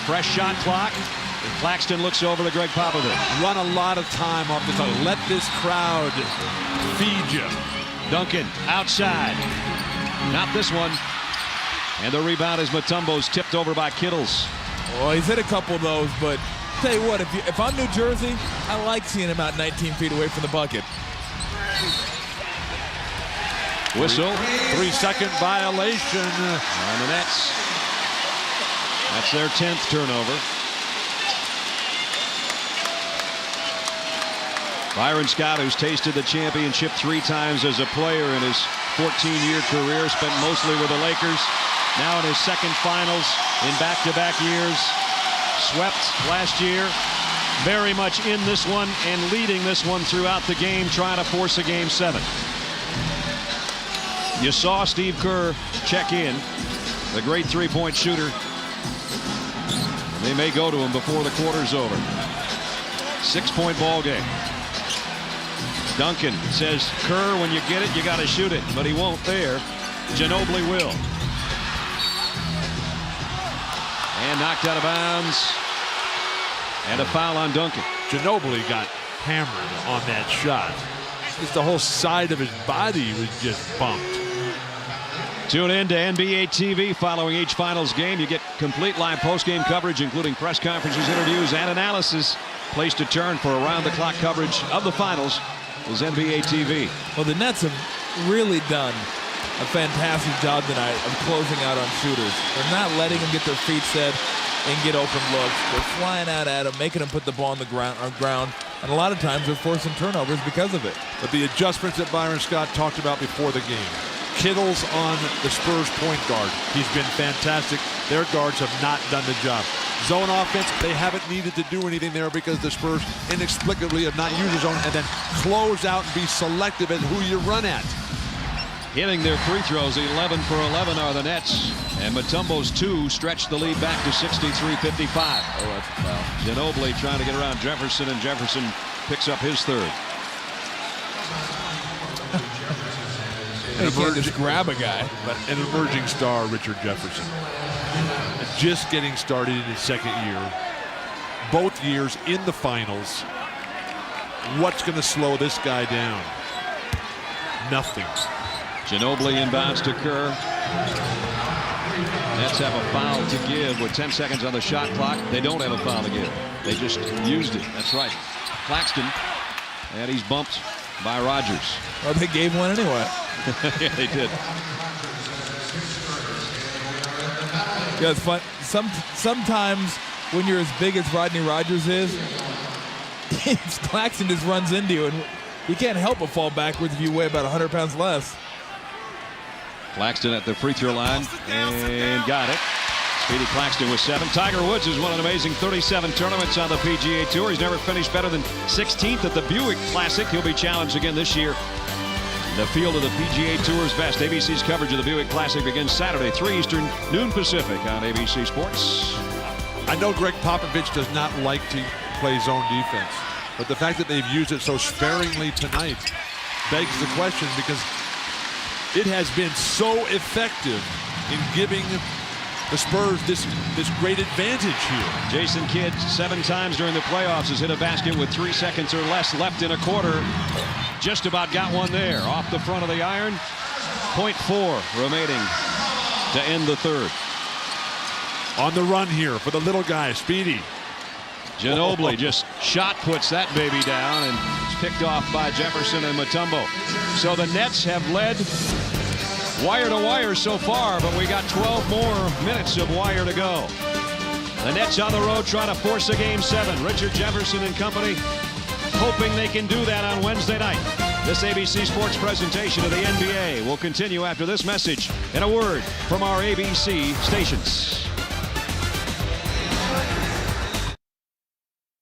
Fresh shot clock. Claxton looks over to Greg Popovich. Run a lot of time off the top. Let this crowd feed you. Duncan outside. Not this one. And the rebound is Mutombo's, tipped over by Kittles. Well, he's hit a couple of those, but tell you what, if I'm New Jersey, I like seeing him out 19 feet away from the bucket. Whistle. 3-second violation on the Nets. That's their 10th turnover. Byron Scott, who's tasted the championship 3 times as a player in his 14-year career, spent mostly with the Lakers. Now in his second finals in back-to-back years. Swept last year. Very much in this one and leading this one throughout the game, trying to force a Game 7. You saw Steve Kerr check in, the great three-point shooter. They may go to him before the quarter's over. 6-point ball game. Duncan says, Kerr, when you get it, you got to shoot it, but he won't there. Ginobili will. And knocked out of bounds. And a foul on Duncan. Ginobili got hammered on that shot. Just the whole side of his body was just bumped. Tune in to NBA TV following each finals game. You get complete live post-game coverage, including press conferences, interviews, and analysis. Place to turn for around-the-clock coverage of the finals is NBA TV. Well, the Nets have really done a fantastic job tonight of closing out on shooters. They're not letting them get their feet set and get open looks. They're flying out at them, making them put the ball on the ground, and a lot of times they're forcing turnovers because of it. But the adjustments that Byron Scott talked about before the game. Kittles on the Spurs point guard. He's been fantastic. Their guards have not done the job. Zone offense, they haven't needed to do anything there because the Spurs inexplicably have not used the zone, and then close out and be selective at who you run at. Hitting their free throws, 11 for 11 are the Nets. And Mutombo's 2 stretched the lead back to 63-55. Oh, that's a foul. Ginobili trying to get around Jefferson, and Jefferson picks up his 3rd. You can't just grab a guy. But an emerging star, Richard Jefferson. Just getting started in his 2nd year. Both years in the finals. What's going to slow this guy down? Nothing. Ginobili inbounds to Kerr. Nets have a foul to give with 10 seconds on the shot clock. They don't have a foul to give. They just used it. That's right. Claxton, and he's bumped by Rogers. Well, they gave one anyway. Yeah, they did. Yeah, it's fun. Sometimes when you're as big as Rodney Rogers is, Claxton just runs into you, and you can't help but fall backwards if you weigh about 100 pounds less. Claxton at the free throw line and got it. Speedy Claxton with 7. Tiger Woods has won an amazing 37 tournaments on the PGA Tour. He's never finished better than 16th at the Buick Classic. He'll be challenged again this year. The field of the PGA Tour's best. ABC's coverage of the Buick Classic begins Saturday, 3 Eastern, noon Pacific on ABC Sports. I know Greg Popovich does not like to play zone defense, but the fact that they've used it so sparingly tonight begs the question, because it has been so effective in giving the Spurs this great advantage here. Jason Kidd 7 times during the playoffs has hit a basket with 3 seconds or less left in a quarter. Just about got one there off the front of the iron. 0.4 remaining to end the third. On the run here for the little guy, Speedy. Ginobili just shot puts that baby down, and it's picked off by Jefferson and Mutombo. So the Nets have led wire to wire so far, but we got 12 more minutes of wire to go. The Nets on the road trying to force a game 7. Richard Jefferson and company hoping they can do that on Wednesday night. This ABC Sports presentation of the NBA will continue after this message and a word from our ABC stations.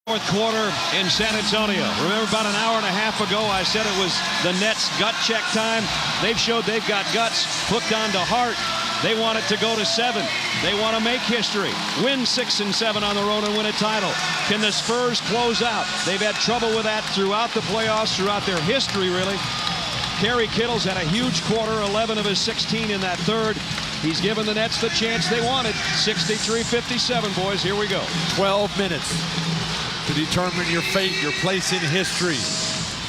Fourth quarter in San Antonio. Remember about an hour and a half ago I said it was the Nets gut check time. They've showed they've got guts hooked onto Hart. They want it to go to 7. They want to make history. Win 6 and 7 on the road and win a title. Can the Spurs close out? They've had trouble with that throughout the playoffs, throughout their history really. Kerry Kittle's had a huge quarter, 11 of his 16 in that third. He's given the Nets the chance they wanted. 63-57, boys. Here we go. 12 minutes to determine your fate, your place in history.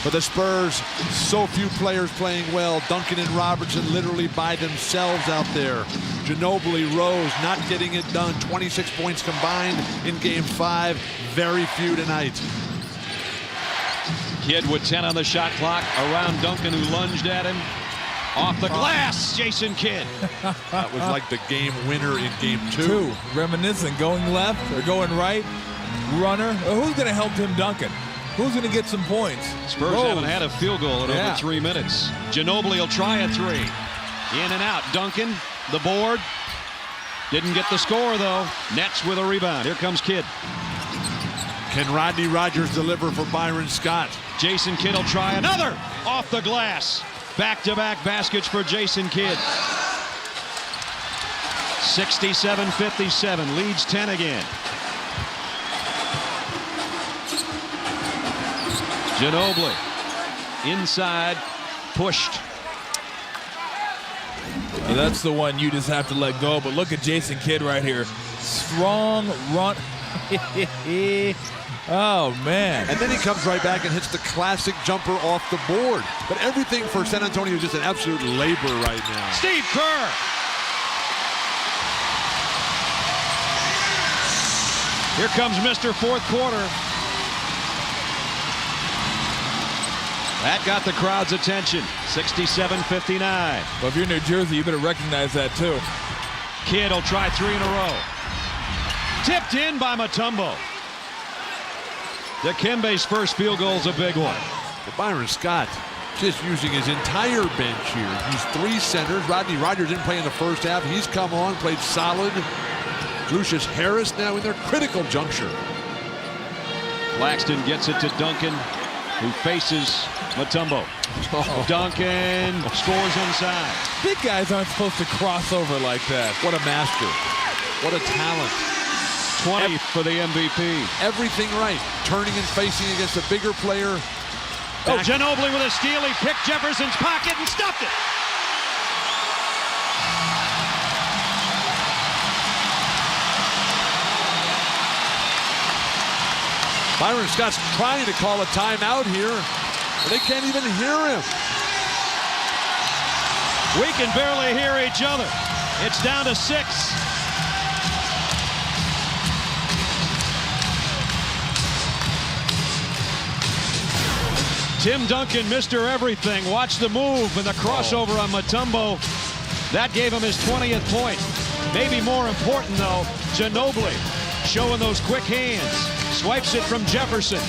For the Spurs, so few players playing well. Duncan and Robertson literally by themselves out there. Ginobili, Rose not getting it done. 26 points combined in game 5. Very few tonight. Kidd with 10 on the shot clock around Duncan, who lunged at him. Off the glass, Jason Kidd. That was like the game winner in game 2. Reminiscent, going left or going right. Runner. Who's going to help Tim Duncan? Who's going to get some points? Spurs haven't had a field goal in over 3 minutes. Ginobili will try a 3. In and out. Duncan, the board. Didn't get the score, though. Nets with a rebound. Here comes Kidd. Can Rodney Rogers deliver for Byron Scott? Jason Kidd will try another off the glass. Back-to-back baskets for Jason Kidd. 67-57. Leads 10 again. Ginobili inside, pushed. Well, that's the one you just have to let go. But look at Jason Kidd right here. Strong run. Oh, man. And then he comes right back and hits the classic jumper off the board. But everything for San Antonio is just an absolute labor right now. Steve Kerr. Here comes Mr. Fourth Quarter. That got the crowd's attention. 67-59. Well, if you're New Jersey, you better recognize that, too. Kidd will try 3 in a row. Tipped in by Mutombo. Dikembe's first field goal is a big one. But Byron Scott just using his entire bench here. He's 3 centers. Rodney Rogers didn't play in the first half. He's come on, played solid. Lucius Harris now in their critical juncture. Claxton gets it to Duncan, who faces Mutombo. Duncan scores inside. Big guys aren't supposed to cross over like that. What a master. What a talent. 20th for the MVP. Everything right. Turning and facing against a bigger player. Oh, Ginobili with a steal. He picked Jefferson's pocket and stuffed it. Byron Scott's trying to call a timeout here, but they can't even hear him. We can barely hear each other. It's down to 6. Tim Duncan, Mr. Everything. Watch the move and the crossover on Mutombo. That gave him his 20th point. Maybe more important, though, Ginobili showing those quick hands. Swipes it from Jefferson.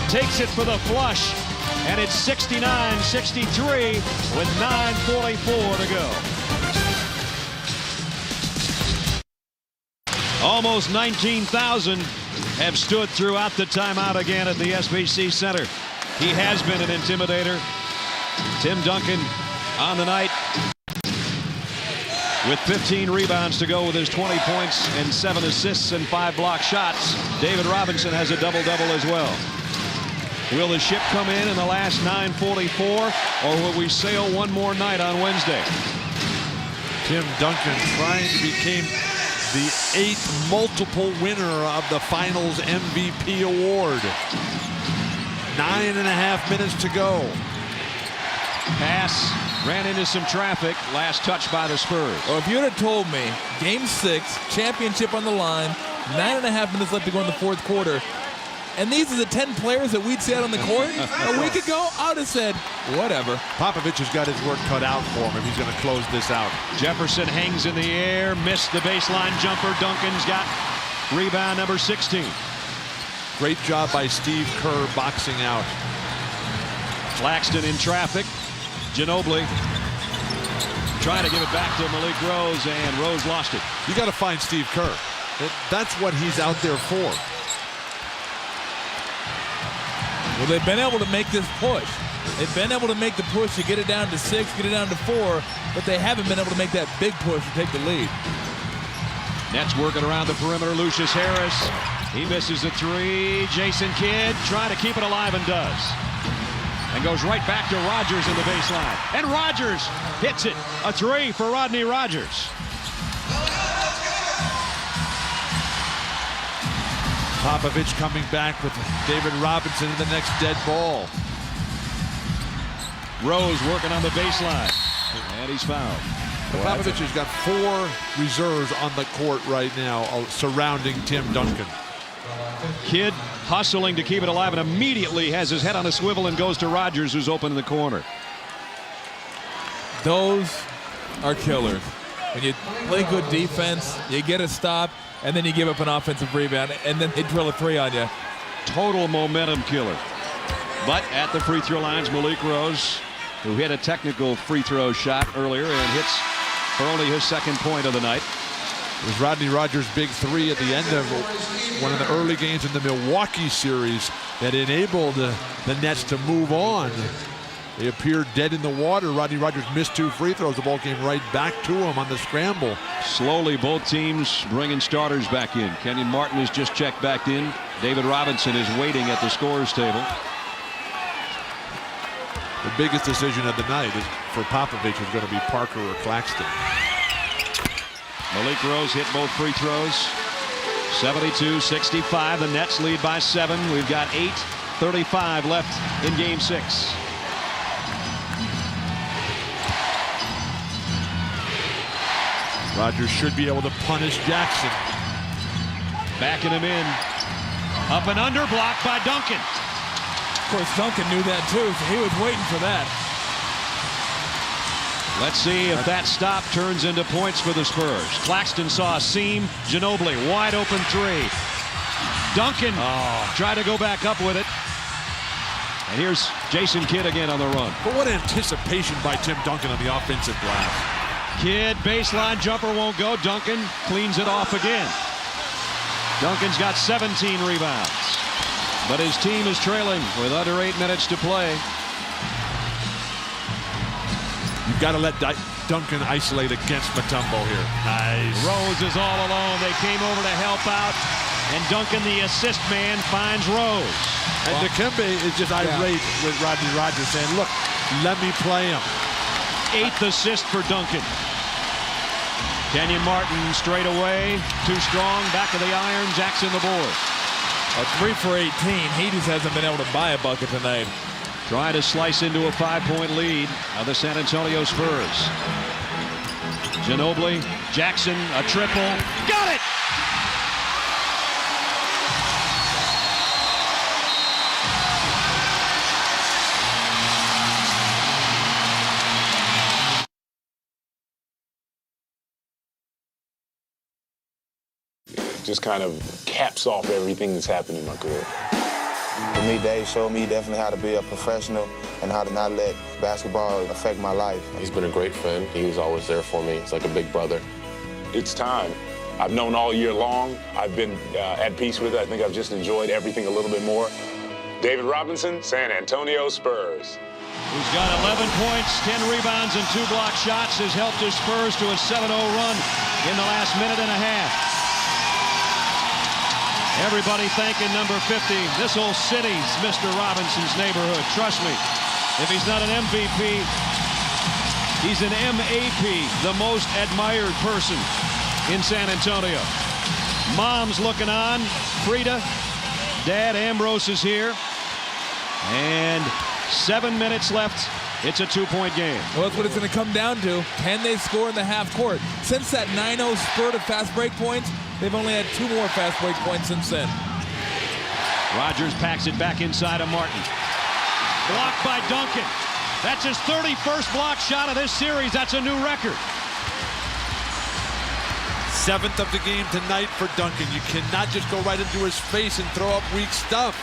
Takes it for the flush. And it's 69-63 with 9:44 to go. Almost 19,000 have stood throughout the timeout again at the SBC Center. He has been an intimidator. Tim Duncan on the night with 15 rebounds to go with his 20 points and 7 assists and 5 block shots. David Robinson has a double-double as well. Will the ship come in the last 9:44, or will we sail one more night on Wednesday? Tim Duncan trying to the 8th multiple winner of the Finals MVP award. 9.5 minutes to go. Pass ran into some traffic. Last touch by the Spurs. Well, if you'd have told me, Game 6, championship on the line, 9.5 minutes left to go in the fourth quarter, and these are the 10 players that we'd see out on the court a week ago, I would have said, whatever. Popovich has got his work cut out for him if he's going to close this out. Jefferson hangs in the air, missed the baseline jumper. Duncan's got rebound number 16. Great job by Steve Kerr boxing out. Claxton in traffic. Ginobili trying to give it back to Malik Rose, and Rose lost it. You got to find Steve Kerr. That's what he's out there for. Well, they've been able to make this push. They've been able to make the push to get it down to 6, get it down to 4, but they haven't been able to make that big push to take the lead. Nets working around the perimeter. Lucius Harris, he misses the 3. Jason Kidd trying to keep it alive and does. And goes right back to Rodgers in the baseline. And Rodgers hits it. A 3 for Rodney Rodgers. Popovich coming back with David Robinson in the next dead ball. Rose working on the baseline. And he's fouled. Popovich has got 4 reserves on the court right now surrounding Tim Duncan. Kidd hustling to keep it alive and immediately has his head on a swivel and goes to Rodgers, who's open in the corner. Those are killers. When you play good defense, you get a stop, and then you give up an offensive rebound, and then they drill a 3 on you. Total momentum killer. But at the free throw lines, Malik Rose, who hit a technical free throw shot earlier and hits for only his 2nd point of the night. It was Rodney Rodgers' big 3 at the end of one of the early games in the Milwaukee series that enabled the Nets to move on. They appeared dead in the water. Rodney Rodgers missed 2 free throws. The ball came right back to him on the scramble. Slowly, both teams bringing starters back in. Kenyon Martin has just checked back in. David Robinson is waiting at the scorer's table. The biggest decision of the night for Popovich is going to be Parker or Claxton. Malik Rose hit both free throws. 72-65. The Nets lead by 7. We've got 8:35 left in Game 6. Rodgers should be able to punish Jackson. Backing him in. Up and under, blocked by Duncan. Of course, Duncan knew that too, so he was waiting for that. Let's see if that stop turns into points for the Spurs. Claxton saw a seam. Ginobili, wide open 3. Duncan tried to go back up with it. And here's Jason Kidd again on the run. But what anticipation by Tim Duncan on the offensive glass. Kidd, baseline jumper won't go. Duncan cleans it off again. Duncan's got 17 rebounds. But his team is trailing with under 8 minutes to play. You've got to let Duncan isolate against Mutombo here. Nice. Rose is all alone. They came over to help out. And Duncan, the assist man, finds Rose. And Dikembe is just irate with Rodney Rodgers saying, look, let me play him. 8th assist for Duncan. Kenyon Martin straight away. Too strong. Back of the iron. Jackson the board. A 3 for 18. He just hasn't been able to buy a bucket tonight. Trying to slice into a 5-point lead of the San Antonio Spurs. Ginobili, Jackson, a triple. Got it! Just kind of caps off everything that's happened in my career. For me, Dave showed me definitely how to be a professional and how to not let basketball affect my life. He's been a great friend. He was always there for me. It's like a big brother. It's time. I've known all year long. I've been at peace with it. I think I've just enjoyed everything a little bit more. David Robinson, San Antonio Spurs. Who's got 11 points, 10 rebounds, and 2 block shots, has helped his Spurs to a 7-0 run in the last minute and a half. Everybody thanking number 50. This whole city's Mr. Robinson's neighborhood. Trust me, if he's not an MVP, he's an MAP, the most admired person in San Antonio. Mom's looking on. Frida. Dad Ambrose is here. And 7 minutes left. It's a 2-point game. Well, that's what it's going to come down to. Can they score in the half court? Since that 9-0 spurt of fast break points, they've only had 2 more fast break points since then. Rogers packs it back inside of Martin. Blocked by Duncan. That's his 31st block shot of this series. That's a new record. 7th of the game tonight for Duncan. You cannot just go right into his face and throw up weak stuff.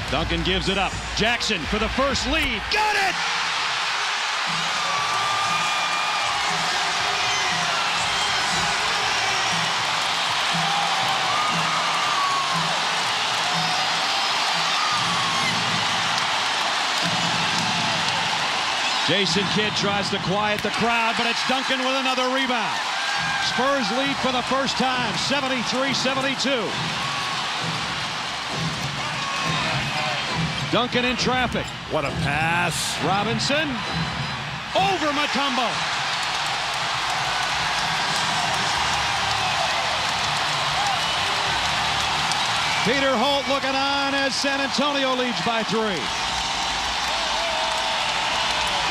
Duncan gives it up. Jackson for the first lead. Got it! Jason Kidd tries to quiet the crowd, but it's Duncan with another rebound. Spurs lead for the first time, 73-72. Duncan in traffic. What a pass. Robinson over Mutombo. Peter Holt looking on as San Antonio leads by 3.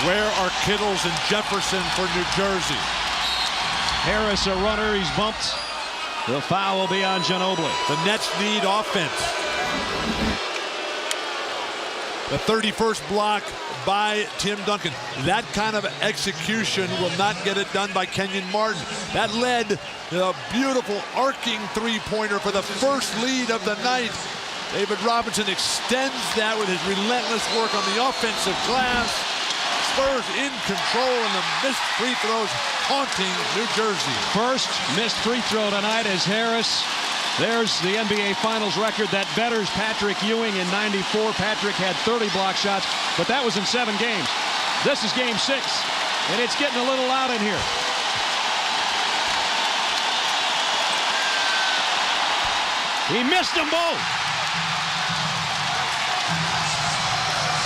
Where are Kittles and Jefferson for New Jersey? Harris a runner, he's bumped. The foul will be on Ginobili. The Nets need offense. The 31st block by Tim Duncan. That kind of execution will not get it done by Kenyon Martin. That led to a beautiful arcing three-pointer for the first lead of the night. David Robinson extends that with his relentless work on the offensive glass. Spurs in control, and the missed free throws haunting New Jersey. First missed free throw tonight as Harris. There's the NBA Finals record that betters Patrick Ewing in '94. Patrick had 30 block shots, but that was in 7 games. This is game 6, and it's getting a little loud in here. He missed them both.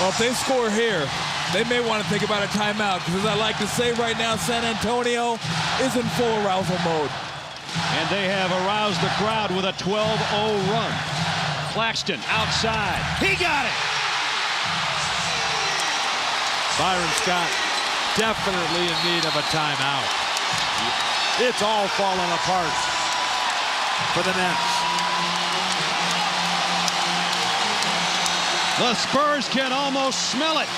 Well, if they score here, they may want to think about a timeout, because as I like to say right now, San Antonio is in full arousal mode. And they have aroused the crowd with a 12-0 run. Claxton outside. He got it! Byron Scott definitely in need of a timeout. It's all falling apart for the Nets. The Spurs can almost smell it.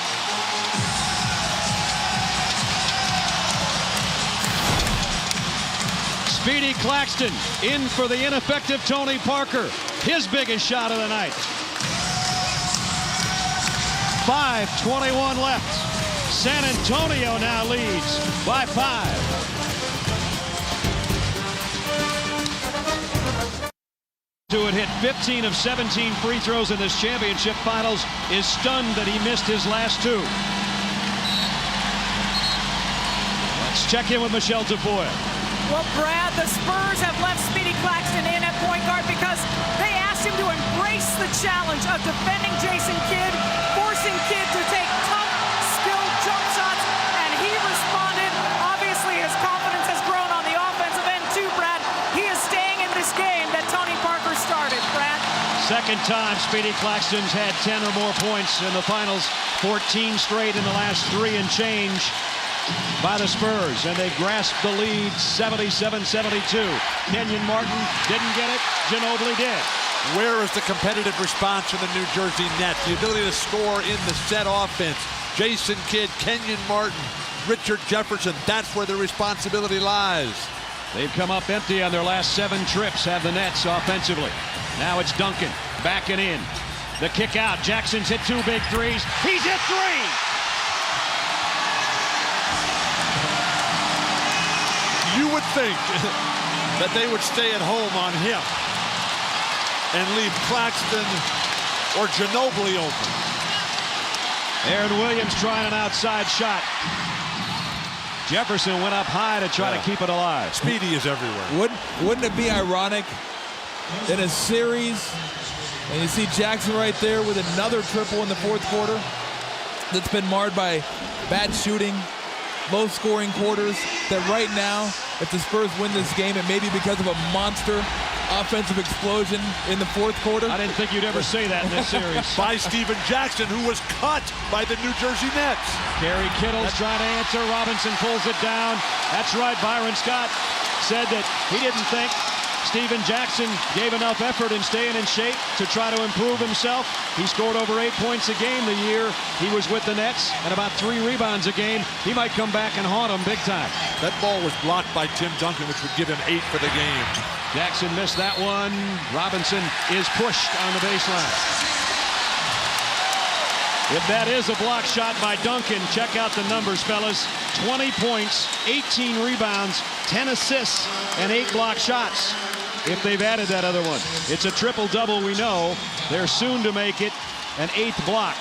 Speedy Claxton in for the ineffective Tony Parker. His biggest shot of the night. 5:21 left. San Antonio now leads by 5. Stewart hit 15 of 17 free throws in this championship finals. Is stunned that he missed his last 2. Let's check in with Michelle Tafoya. Well, Brad, the Spurs have left Speedy Claxton in at point guard because they asked him to embrace the challenge of defending Jason Kidd, forcing Kidd to take tough, skilled jump shots, and he responded. Obviously, his confidence has grown on the offensive end, too, Brad. He is staying in this game that Tony Parker started, Brad. Second time Speedy Claxton's had 10 or more points in the finals, 14 straight in the last 3 and change by the Spurs, and they grasped the lead 77-72. Kenyon Martin didn't get it. Ginobili did. Where is the competitive response from the New Jersey Nets? The ability to score in the set offense. Jason Kidd, Kenyon Martin, Richard Jefferson. That's where the responsibility lies. They've come up empty on their last 7 trips, have the Nets offensively. Now it's Duncan backing in. The kick out. Jackson's hit 2 big threes. He's hit 3. You would think that they would stay at home on him and leave Claxton or Ginobili open. Aaron Williams trying an outside shot. Jefferson went up high to try to keep it alive. Speedy is everywhere. Wouldn't it be ironic in a series, and you see Jackson right there with another triple in the 4th quarter that's been marred by bad shooting, low-scoring quarters, that right now if the Spurs win this game, it may be because of a monster offensive explosion in the fourth quarter. I didn't think you'd ever say that in this series. By Steven Jackson, who was cut by the New Jersey Nets. Kerry Kittles trying to answer. Robinson pulls it down. That's right. Byron Scott said that he didn't think Steven Jackson gave enough effort in staying in shape to try to improve himself. He scored over 8 points a game the year he was with the Nets and about 3 rebounds a game. He might come back and haunt them big time. That ball was blocked by Tim Duncan, which would give him 8 for the game. Jackson missed that one. Robinson is pushed on the baseline. If that is a block shot by Duncan, check out the numbers, fellas. 20 points, 18 rebounds, 10 assists, and 8 block shots. If they've added that other one. It's a triple-double, we know. They're soon to make it an 8th block.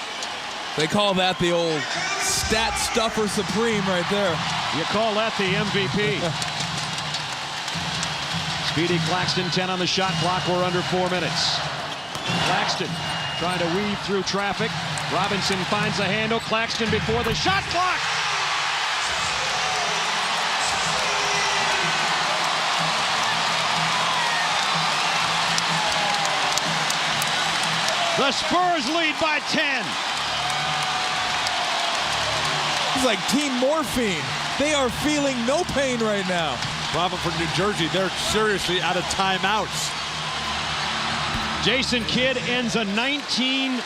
They call that the old stat stuffer supreme right there. You call that the MVP. Speedy Claxton, 10 on the shot clock. We're under 4 minutes. Claxton trying to weave through traffic. Robinson finds the handle. Claxton before the shot clock. The Spurs lead by 10. It's like team morphine. They are feeling no pain right now. Problem for New Jersey, they're seriously out of timeouts. Jason Kidd ends a 19-0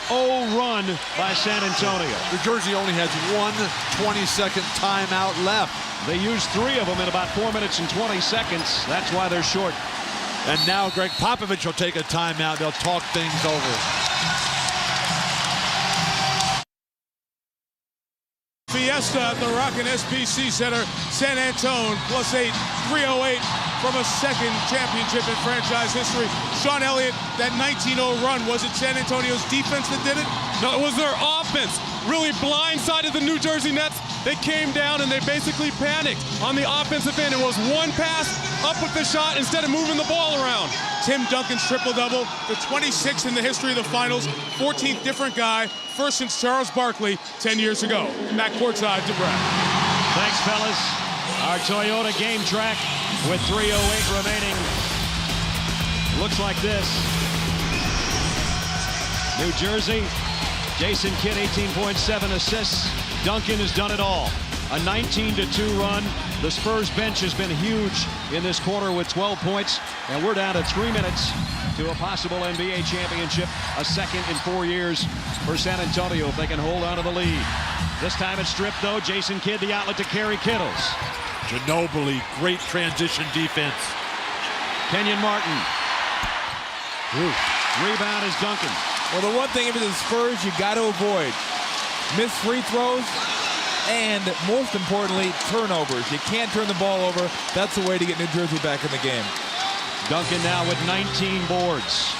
run by San Antonio. New Jersey only has 1 20-second timeout left. They used 3 of them in about 4 minutes and 20 seconds. That's why they're short. And now Greg Popovich will take a timeout. They'll talk things over. Fiesta at the Rockin' SPC Center. San Antone +8, 308 from a second championship in franchise history. Sean Elliott, that 19-0 run, was it San Antonio's defense that did it? No, it was their offense. Really blindsided the New Jersey Nets. They came down and they basically panicked on the offensive end. It was one pass, up with the shot instead of moving the ball around. Tim Duncan's triple-double, the 26th in the history of the finals, 14th different guy, first since Charles Barkley 10 years ago. Matt courtside to Brad. Thanks, fellas. Our Toyota game track with 3:08 remaining looks like this. New Jersey, Jason Kidd, 18.7 assists. Duncan has done it all. A 19-2 run. The Spurs bench has been huge in this quarter with 12 points, and we're down to 3 minutes to a possible NBA championship, a second in 4 years for San Antonio if they can hold on to the lead. This time it's stripped, though. Jason Kidd, the outlet to Kerry Kittles. Ginobili, great transition defense. Kenyon Martin. Rebound is Duncan. Well, the one thing if it's the Spurs you got to avoid, missed free throws, and most importantly, turnovers. You can't turn the ball over. That's the way to get New Jersey back in the game. Duncan now with 19 boards.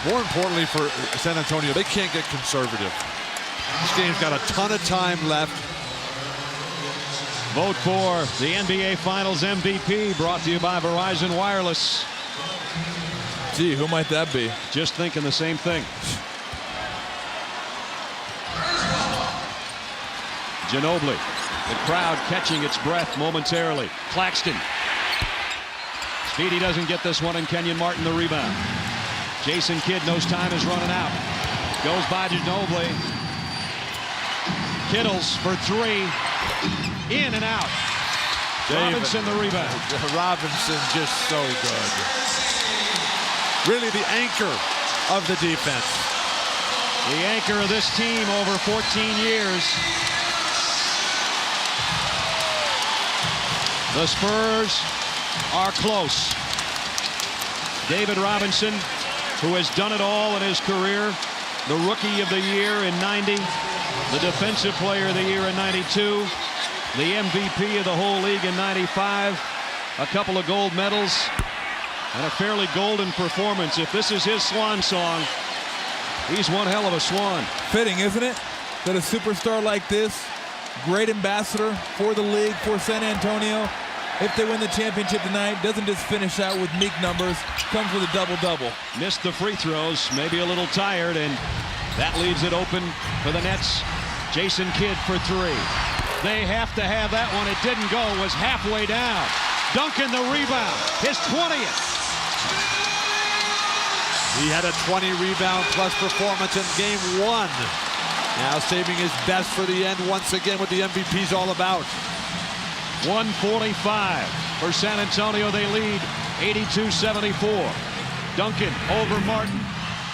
More importantly for San Antonio, they can't get conservative. This game's got a ton of time left. Vote for the NBA Finals MVP, brought to you by Verizon Wireless. Gee, who might that be? Just thinking the same thing. Ginobili, the crowd catching its breath momentarily. Claxton. Speedy doesn't get this one, and Kenyon Martin the rebound. Jason Kidd knows time is running out. Goes by Ginobili. Kittles for 3. In and out. Robinson the rebound. Robinson just so good. Really the anchor of the defense. The anchor of this team over 14 years. The Spurs are close. David Robinson, who has done it all in his career, the Rookie of the Year in '90, the Defensive Player of the Year in '92, the MVP of the whole league in '95, a couple of gold medals, and a fairly golden performance. If this is his swan song, he's one hell of a swan. Fitting, isn't it? That a superstar like this, great ambassador for the league, for San Antonio, if they win the championship tonight, doesn't just finish out with meek numbers, comes with a double-double. Missed the free throws, maybe a little tired, and that leaves it open for the Nets. Jason Kidd for 3. They have to have that one. It didn't go. It was halfway down. Duncan the rebound. His 20th. He had a 20-rebound plus performance in game 1. Now saving his best for the end once again, what the MVP's all about. 145 for San Antonio. They lead 82-74. Duncan over Martin.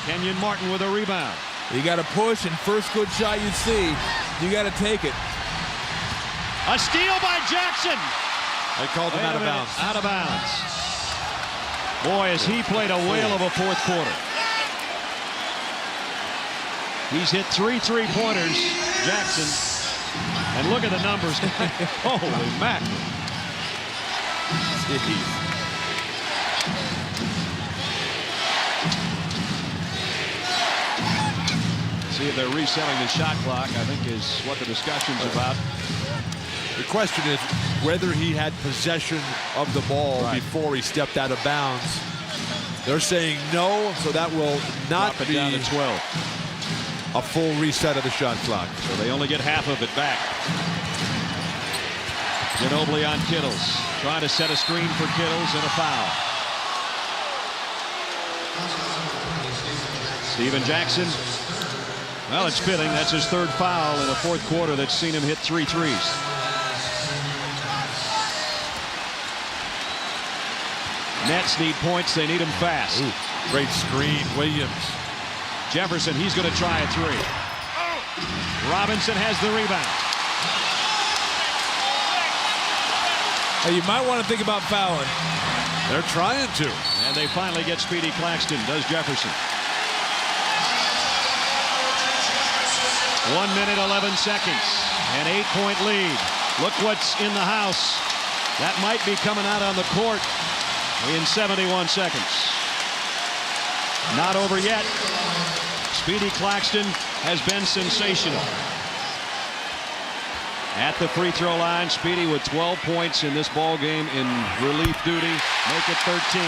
Kenyon Martin with a rebound. You got to push, and first good shot you see, you got to take it. A steal by Jackson. They called him out of bounds. Out of bounds. Boy, has he played a whale of a fourth quarter. He's hit 3 3-pointers, Jackson. And look at the numbers. Holy mackerel. See if they're resetting the shot clock, I think is what the discussion's about. The question is whether he had possession of the ball before he stepped out of bounds. They're saying no, so that will not Drop it be down to 12. A full reset of the shot clock. So they only get half of it back. Ginobili on Kittles, trying to set a screen for Kittles and a foul. Steven Jackson. Well, it's fitting. That's his 3rd foul in a fourth quarter that's seen him hit 3 threes. Nets need points. They need them fast. Ooh, great screen, Williams. Jefferson, he's going to try a 3. Robinson has the rebound. Hey, you might want to think about fouling. They're trying to. And they finally get Speedy Claxton, does Jefferson. 1 minute, 11 seconds. An 8-point lead. Look what's in the house. That might be coming out on the court in 71 seconds. Not over yet. Speedy Claxton has been sensational. At the free throw line, Speedy with 12 points in this ball game in relief duty. Make it 13.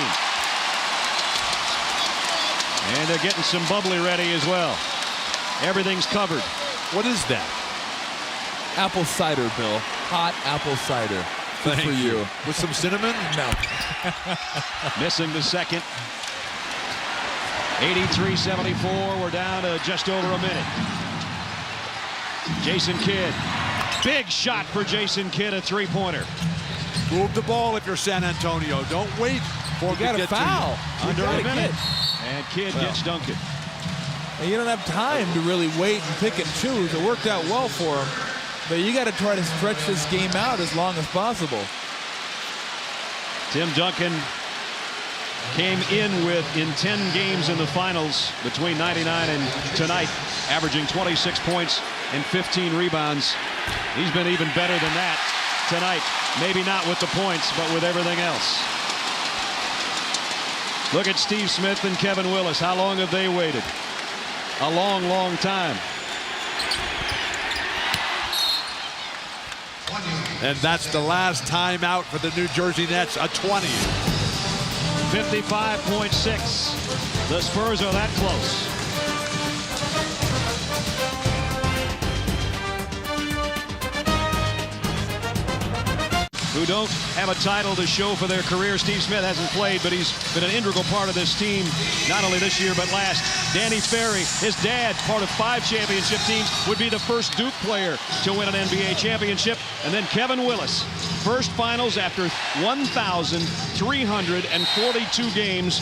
And they're getting some bubbly ready as well. Everything's covered. What is that? Apple cider, Bill. Hot apple cider. Good Thank for you. With some cinnamon? No. Missing the second. 83-74. We're down to just over a minute. Jason Kidd. Big shot for Jason Kidd, a 3-pointer. Move the ball if you're San Antonio. Don't wait for him to get foul. Under a minute. And Kidd gets Duncan. And you don't have time to really wait and pick and choose. It worked out well for him. But you got to try to stretch this game out as long as possible. Tim Duncan came in 10 games in the finals between 99 and tonight, averaging 26 points and 15 rebounds. He's been even better than that tonight. Maybe not with the points, but with everything else. Look at Steve Smith and Kevin Willis. How long have they waited? A long, long time. And that's the last timeout for the New Jersey Nets, a 20. 55.6. The Spurs are that close. Who don't have a title to show for their career. Steve Smith hasn't played, but he's been an integral part of this team, not only this year, but last. Danny Ferry, his dad, part of 5 championship teams, would be the first Duke player to win an NBA championship. And then Kevin Willis, first finals after 1,342 games,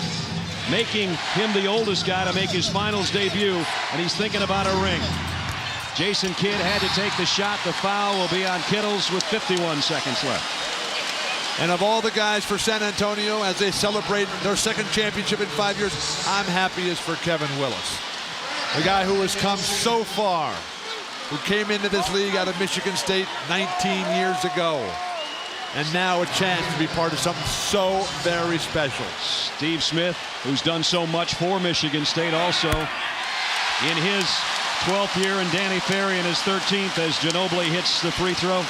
making him the oldest guy to make his finals debut, and he's thinking about a ring. Jason Kidd had to take the shot. The foul will be on Kittles with 51 seconds left. And of all the guys for San Antonio, as they celebrate their second championship in 5 years, I'm happiest for Kevin Willis. The guy who has come so far, who came into this league out of Michigan State 19 years ago. And now a chance to be part of something so very special. Steve Smith, who's done so much for Michigan State also in his 12th year, and Danny Ferry in his 13th as Ginobili hits the free throw.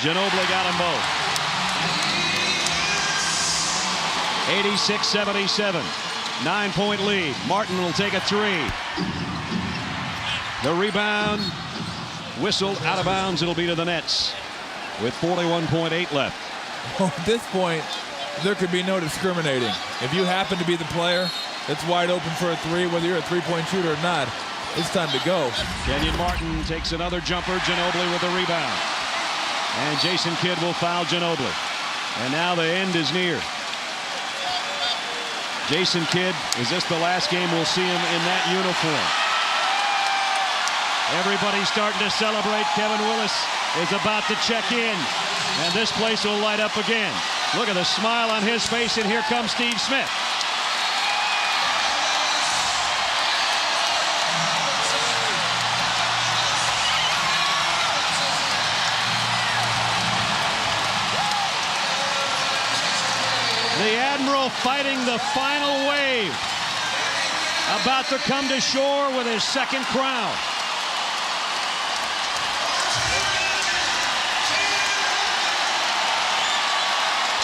Ginobili got them both. 86-77. 9-point lead. Martin will take a 3. The rebound whistled out of bounds. It'll be to the Nets with 41.8 left. Well, at this point, there could be no discriminating. If you happen to be the player that's wide open for a three, whether you're a three-point shooter or not, it's time to go. Kenyon Martin takes another jumper. Ginobili with the rebound. And Jason Kidd will foul Ginobili. And now the end is near. Jason Kidd, is this the last game we'll see him in that uniform? Everybody's starting to celebrate. Kevin Willis is about to check in. And this place will light up again. Look at the smile on his face, and here comes Steve Smith. The Admiral fighting the final wave. About to come to shore with his second crown.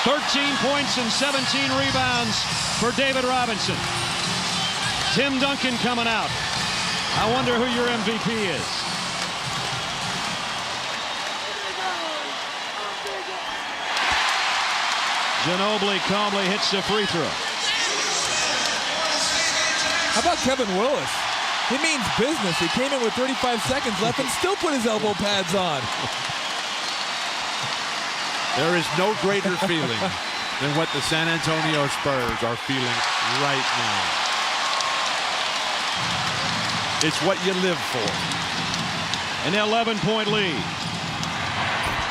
"13 points and 17 rebounds for David Robinson." Tim Duncan coming out. I wonder who your MVP is. Ginobili calmly hits the free throw. How about Kevin Willis? He means business. He came in with 35 seconds left and still put his elbow pads on. There is no greater feeling than what the San Antonio Spurs are feeling right now. It's what you live for. An 11-point lead.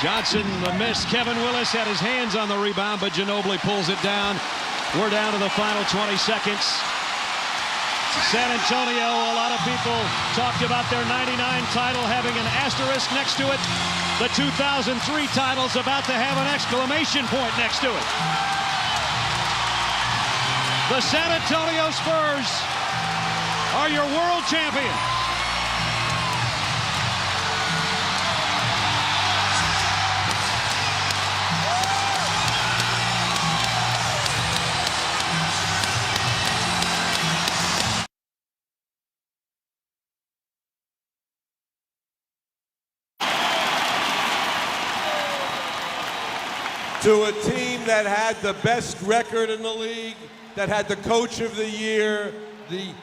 Johnson missed. Kevin Willis had his hands on the rebound, but Ginobili pulls it down. We're down to the final 20 seconds. San Antonio, a lot of people talked about their 99 title having an asterisk next to it. The 2003 title's about to have an exclamation point next to it. The San Antonio Spurs are your world champions. To a team that had the best record in the league, that had the coach of the year, the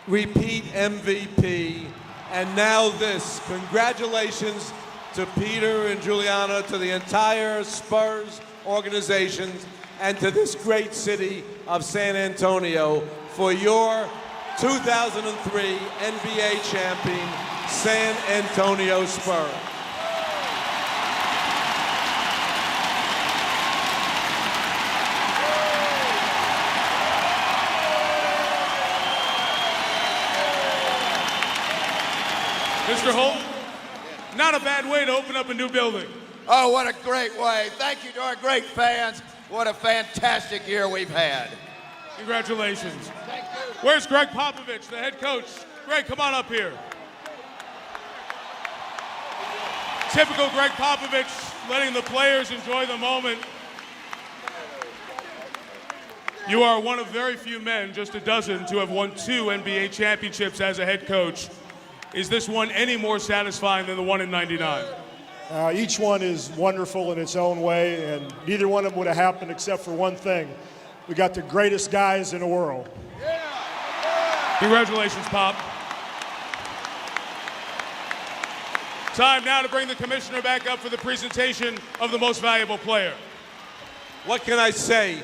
repeat MVP, and now this. Congratulations to Peter and Juliana, to the entire Spurs organization, and to this great city of San Antonio for your 2003 NBA champion, San Antonio Spurs. Mr. Holt, not a bad way to open up a new building. Oh, what a great way. Thank you to our great fans. What a fantastic year we've had. Congratulations. Thank you. Where's Greg Popovich, the head coach? Greg, come on up here. Typical Greg Popovich, letting the players enjoy the moment. You are one of very few men, just a dozen, to have won 2 NBA championships as a head coach. Is this one any more satisfying than the one in '99? Each one is wonderful in its own way, and neither one of them would have happened except for one thing. We got the greatest guys in the world. Congratulations, Pop. Time now to bring the commissioner back up for the presentation of the most valuable player. What can I say?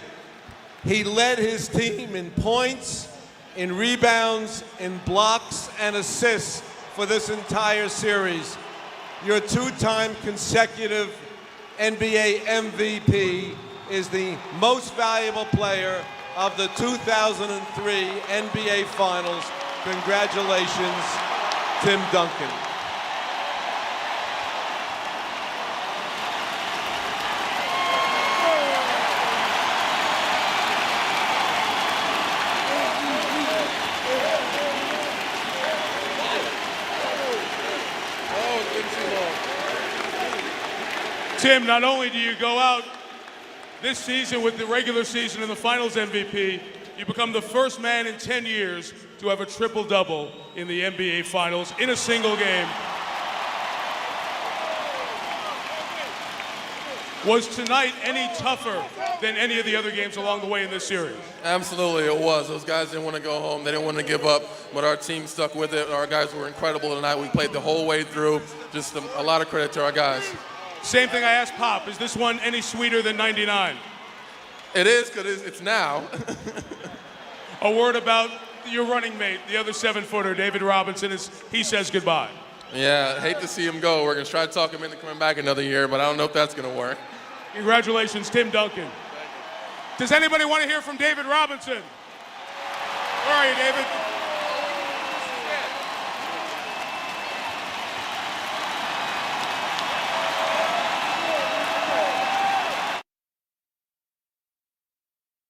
He led his team in points, in rebounds, in blocks, and assists for this entire series. Your 2-time consecutive NBA MVP is the most valuable player of the 2003 NBA Finals. Congratulations, Tim Duncan. Tim, not only do you go out this season with the regular season and the finals MVP, you become the first man in 10 years to have a triple-double in the NBA Finals in a single game. Was tonight any tougher than any of the other games along the way in this series? Absolutely, it was. Those guys didn't want to go home. They didn't want to give up, but our team stuck with it. Our guys were incredible tonight. We played the whole way through. Just a lot of credit to our guys. Same thing I asked Pop. Is this one any sweeter than 99? It is, because it's now. A word about your running mate, the other 7-footer, David Robinson, as he says goodbye. Yeah, I hate to see him go. We're going to try to talk him into coming back another year, but I don't know if that's going to work. Congratulations, Tim Duncan. Does anybody want to hear from David Robinson? Where are you, David?